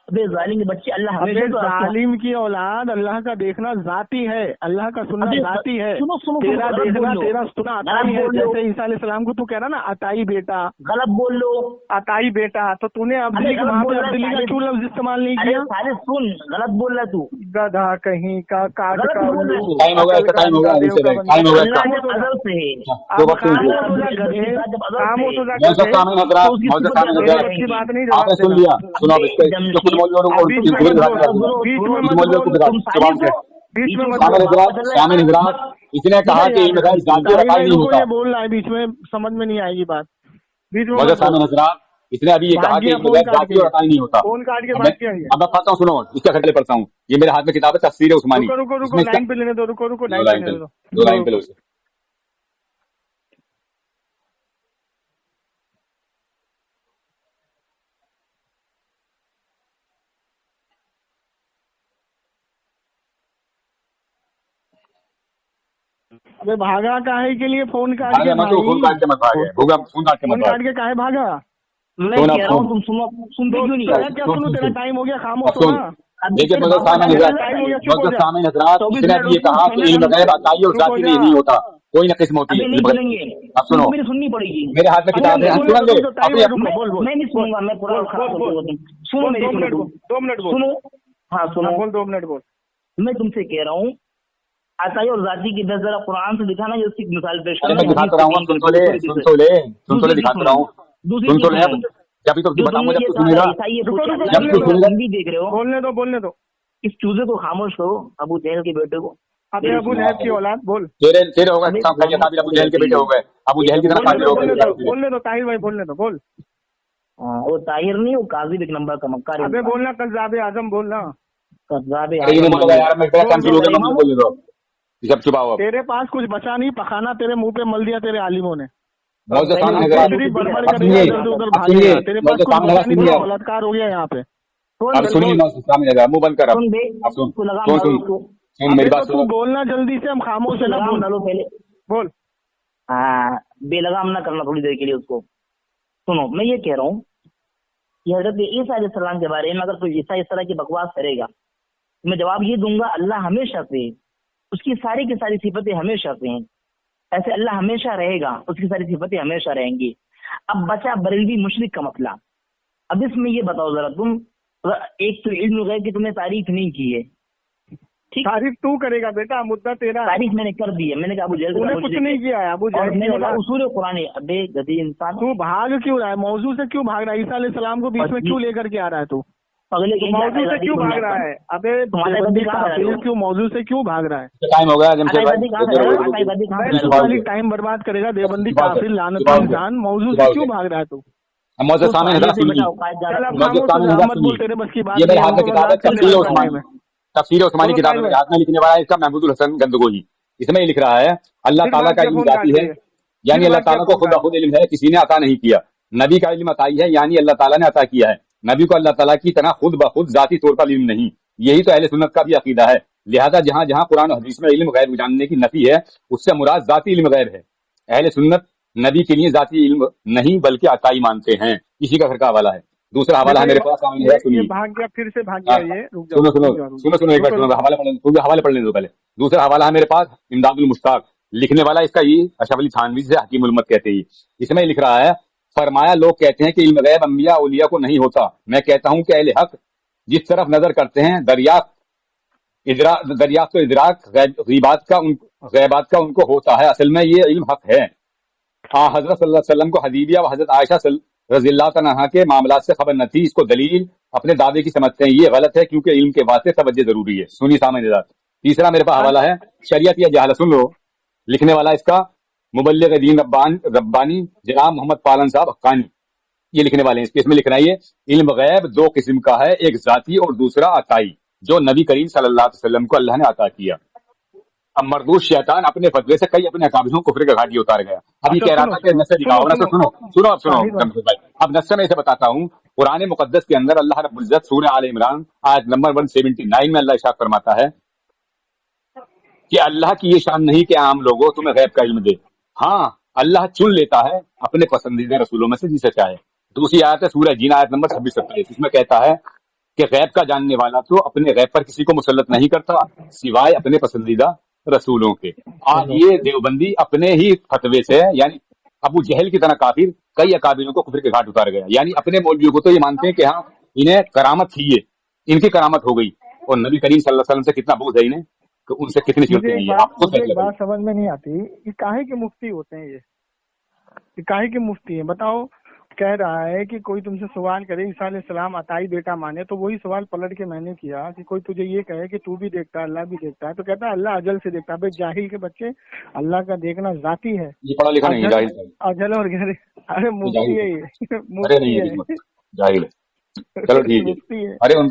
अबे जालिम के बच्चे, अल्लाह अबे जालिम की औलाद, अल्लाह का देखना जाती है, अल्लाह का सुनना जाती है। तेरा देखना, तेरा सुना अताई है, जैसे ईसा अलैहिस्सलाम को तू कह रहा ना अताई बेटा, गलत बोल लो, अताई बेटा, तो तूने अबली वहाँ पे अबली का क्यों लफ्ज इस्तेमाल नहीं किया? सारे सुन, गलत बोल रहा तू, गधा कहीं का, काट का टाइम हो गया, टाइम हो गया, टाइम हो गया। बात नहीं, जवाब सुन लिया, सुनो इसने कहा कि बोल रहा है, बीच में समझ में नहीं आएगी बात, बीच में इसने अभी ये कहा कि जाति और अताई नहीं होता। फोन काट के बात किया है। अब मैं पढ़ता हूँ, सुनो, इसका खटले पढ़ता हूँ, ये मेरे हाथ में किताब है तफसीर उस्मानी। रुको लाइन पे लेने दो, रुको लाइन पे दो लाइन पे लो। अबे भागा काहे के लिए? फोन काट के फोन काट के मत भागे, फोन काट के काहे भागा? मैं कह रहा हूँ तुम सुनो, सुनते क्यों नहीं? क्या सुनो, तेरा टाइम हो गया, खामोश हो ना। देखिए इसने अभी ये कहा कि इल्म गैब अताई और जाती में नहीं होता, कोई न किस्म होती है। अब सुनो, मेरी सुननी पड़ेगी, मेरे हाथ में किताब है, मैं नहीं सुनूंगा, मैं पूरा सुनो मेरी, 2 मिनट बोल, सुनो, हाँ सुनो, बोल 2 मिनट बोल। मैं तुमसे कह रहा हूँ अताई और जाती की जरा कुरान से दिखाना, जिसकी मिसाल पेश करना। मैं दिखाता रहा हूँ, सुन तो ले, दिखाता रहा हूँ, सुन तो ले। जब तो बताऊंगा, जब तू सुनेगा, जब तू सुनेगा। देख रहे हो, बोलने दो, इस चूजे को खामोश करो, अबू जहल के बेटे को। अबे अबू जहल की औलाद बोल, तेरे होगा अबू जहल के बेटे हो गए, अबू जहल की तरह बोलने दो ताहिर भाई, बोलने दो, बोल। वो ताहिर नहीं, वो काजिब एक नंबर का मक्कार। अबे बोलना कज़्ज़ाबे आज़म, बोलना कज़्ज़ाबे आज़म। जब चुपाओ, तेरे पास कुछ बचा नहीं, पखाना तेरे मुंह पे मल दिया तेरे आलिमों ने। तेरे पास बलात्कार हो गया यहाँ पे। अब सुनिए, मुंह बंद कर, सुन मेरी बात सुन। बोलना जल्दी से, हम खामोश है, लगाम डालो पहले, बोल। हाँ, बेलगाम ना करना थोड़ी देर के लिए उसको। सुनो, मैं ये कह रहा हूँ कि हजरत ईसा अलैहिस्सलाम के बारे में अगर कोई ईसा इस तरह की बकवास करेगा, मैं जवाब ये दूंगा, अल्लाह हमेशा से, उसकी सारी की सारी सिफतें हमेशा से हैं, ऐसे अल्लाह हमेशा रहेगा, उसकी सारी सिफतें हमेशा रहेंगी। अब बचा बरेलवी मुशरिक का मसला। اب اس میں یہ بتاؤ ذرا تم، ایک تو علم غیب کی تم نے تعریف نہیں کی ہے، ٹھیک، تعریف تو کرے گا بیٹا، مدعا تیرا ہے، تعریف میں نے کر دی ہے، میں نے کہا ابو جہل تو نے کچھ نہیں کیا ہے، ابو اور جہل میں کی نے کہا اولاد، اصول قرآن، ابے گدی انسان، تو بھاگ کیوں رہا ہے موضوع سے، کیوں بھاگ رہا ہے؟ عیسیٰ علیہ السلام کو بیچ میں کیوں لے کر کے آ رہا ہے تو اگلے موضوع سے کیوں بھاگ رہا ہے؟ ابے دیوبندی کافر کیوں موضوع سے کیوں بھاگ رہا ہے؟ ٹائم ہو گیا جمشید بھائی، ٹائم برباد کرے گا دیوبندی کافر لعنتی انسان، موضوع سے کیوں بھاگ رہا ہے تو؟ موجود سامنے چل چل اب موجود خاموش ہو سامنے جا، نظر مت سنیے، بول، تیرے بس کی بات یہ میرے نہیں ہاتھ میں ہے، کتاب ہے مذاق تفسیر چل عثمانی، رہا ہے۔ تفسیر عثمانی بولو کتاب بھائی ہے، ہاتھ میں لکھنے والا ہے اس کا محمود الحسن گندگوہی، اس میں یہ لکھ رہا ہے اللہ پھر تعالیٰ بات کا کیا علم فون ذاتی کاٹ ہے، کے، یعنی پھر اللہ بات کیا تعالیٰ کو فون خود کاٹ بخود علم ہے، کسی نے عطا نہیں کیا۔ نبی کا علم عطائی ہے، یعنی اللہ تعالیٰ نے عطا کیا ہے، نبی کو اللہ تعالیٰ کی طرح خود بخود ذاتی طور پر علم نہیں، یہی تو اہل سنت کا بھی عقیدہ ہے۔ لہذا جہاں جہاں قرآن و حدیث میں علم غیب جاننے کی نفی ہے، اس سے مراد ذاتی علم غیب ہے۔ اہل سنت نبی کے لیے ذاتی علم نہیں بلکہ عطائی مانتے ہیں۔ اسی کا گھر کا حوالہ ہے، دوسرا حوالہ ہے میرے پاس، سامنے ہے، یہ سنیے۔ بھاگ گیا، پھر سے بھاگ ہاں، گیا، یہ رک جاؤ سنو سنو رک جاؤ سنو سنو ایک بار سنو، حوالہ پڑھ لیں، حوالے پڑھ لیں دو پہلے۔ دوسرا حوالہ ہے میرے پاس امداد المشتاق، لکھنے والا اس کا یہ اشرف علی تھانوی سے حکیم الامت کہتے ہیں، اس میں لکھ رہا ہے فرمایا لوگ کہتے ہیں کہ علم غیب انبیاء اولیاء کو نہیں ہوتا، میں کہتا ہوں کہ اہل حق جس طرف نظر کرتے ہیں دریافت و ادراک غیبات کا ان کو ہوتا ہے، اصل میں یہ علم حق ہے۔ حضرت صلی اللہ علیہ وسلم کو حدیبیہ و حضرت عائشہ رضی اللہ عنہا کے معاملات سے خبر نہ تھی، اس کو دلیل اپنے دعوے کی سمجھتے ہیں، یہ غلط ہے کیونکہ علم کے واسطے توجہ ضروری ہے۔ سنی سامنے ذات۔ تیسرا میرے پاس حوالہ ہے شریعت یا جہالت، سن لو، لکھنے والا اس کا مبلغ دین ربانی جناب محمد پالن صاحب حقانی، یہ لکھنے والے ہیں، اس میں لکھ رہا ہے یہ علم غیب دو قسم کا ہے، ایک ذاتی اور دوسرا عطائی، جو نبی کریم صلی اللہ علیہ وسلم کو اللہ نے عطا کیا۔ اب مردود شیطان اپنے فتوے سے کئی اپنے اکابروں کو کفر کا گھاٹی اتار گیا۔ اب یہ کہہ رہا تھا کہ نص دکھاؤ، نص سنو جمشید بھائی، اب نص میں اسے بتاتا ہوں۔ قرآن مقدس کے اندر اللہ رب العزت سورہ آل عمران آیت نمبر 179 میں اللہ ارشاد فرماتا ہے کہ اللہ کی یہ شان نہیں کہ عام لوگوں تمہیں غیب کا علم دے، ہاں اللہ چن لیتا ہے اپنے پسندیدہ رسولوں میں سے جسے چاہے۔ دوسری آیت ہے سورہ جین آیت نمبر 26-27، اس میں کہتا ہے کہ غیب کا جاننے والا تو اپنے غیب پر کسی کو مسلط نہیں کرتا سوائے اپنے پسندیدہ رسولوں کے۔ آج یہ دیوبندی اپنے ہی فتوے سے، یعنی ابو جہل کی طرح کافر کئی اکابروں کو کفر کے گھاٹ اتار گیا، یعنی اپنے مولویوں کو تو یہ مانتے ہیں کہ ہاں انہیں کرامت تھی، یہ ان کی کرامت ہو گئی، اور نبی کریم صلی اللہ علیہ وسلم سے کتنا بغض ہے انہیں کہ ان سے کتنی چلتی نہیں ہے۔ آپ خود مجھے فیصلہ ایک کریں۔ بات سمجھ میں نہیں آتی، یہ کاہے کے مفتی ہوتے ہیں؟ یہ کاہے کے مفتی ہیں بتاؤ؟ کہہ رہا ہے کہ کوئی تم سے سوال کرے عیسیٰ علیہ السلام عطائی بیٹا مانے، تو وہی سوال پلٹ کے میں نے کیا کہ کوئی تجھے یہ کہے کہ تو بھی دیکھتا ہے اللہ بھی دیکھتا ہے، تو کہتا ہے اللہ اجل سے دیکھتا ہے۔ بھائی جاہل کے بچے، اللہ کا دیکھنا ذاتی ہے، یہ پڑھا لکھا نہیں ہے، جاہل ہے، اجل اور غیر، ارے مفتی ہے یہ، ارے مفتی نہیں ہے ہے، جاہل ہے، چلو ٹھیک ہے، مفتی ہے۔ ارے ان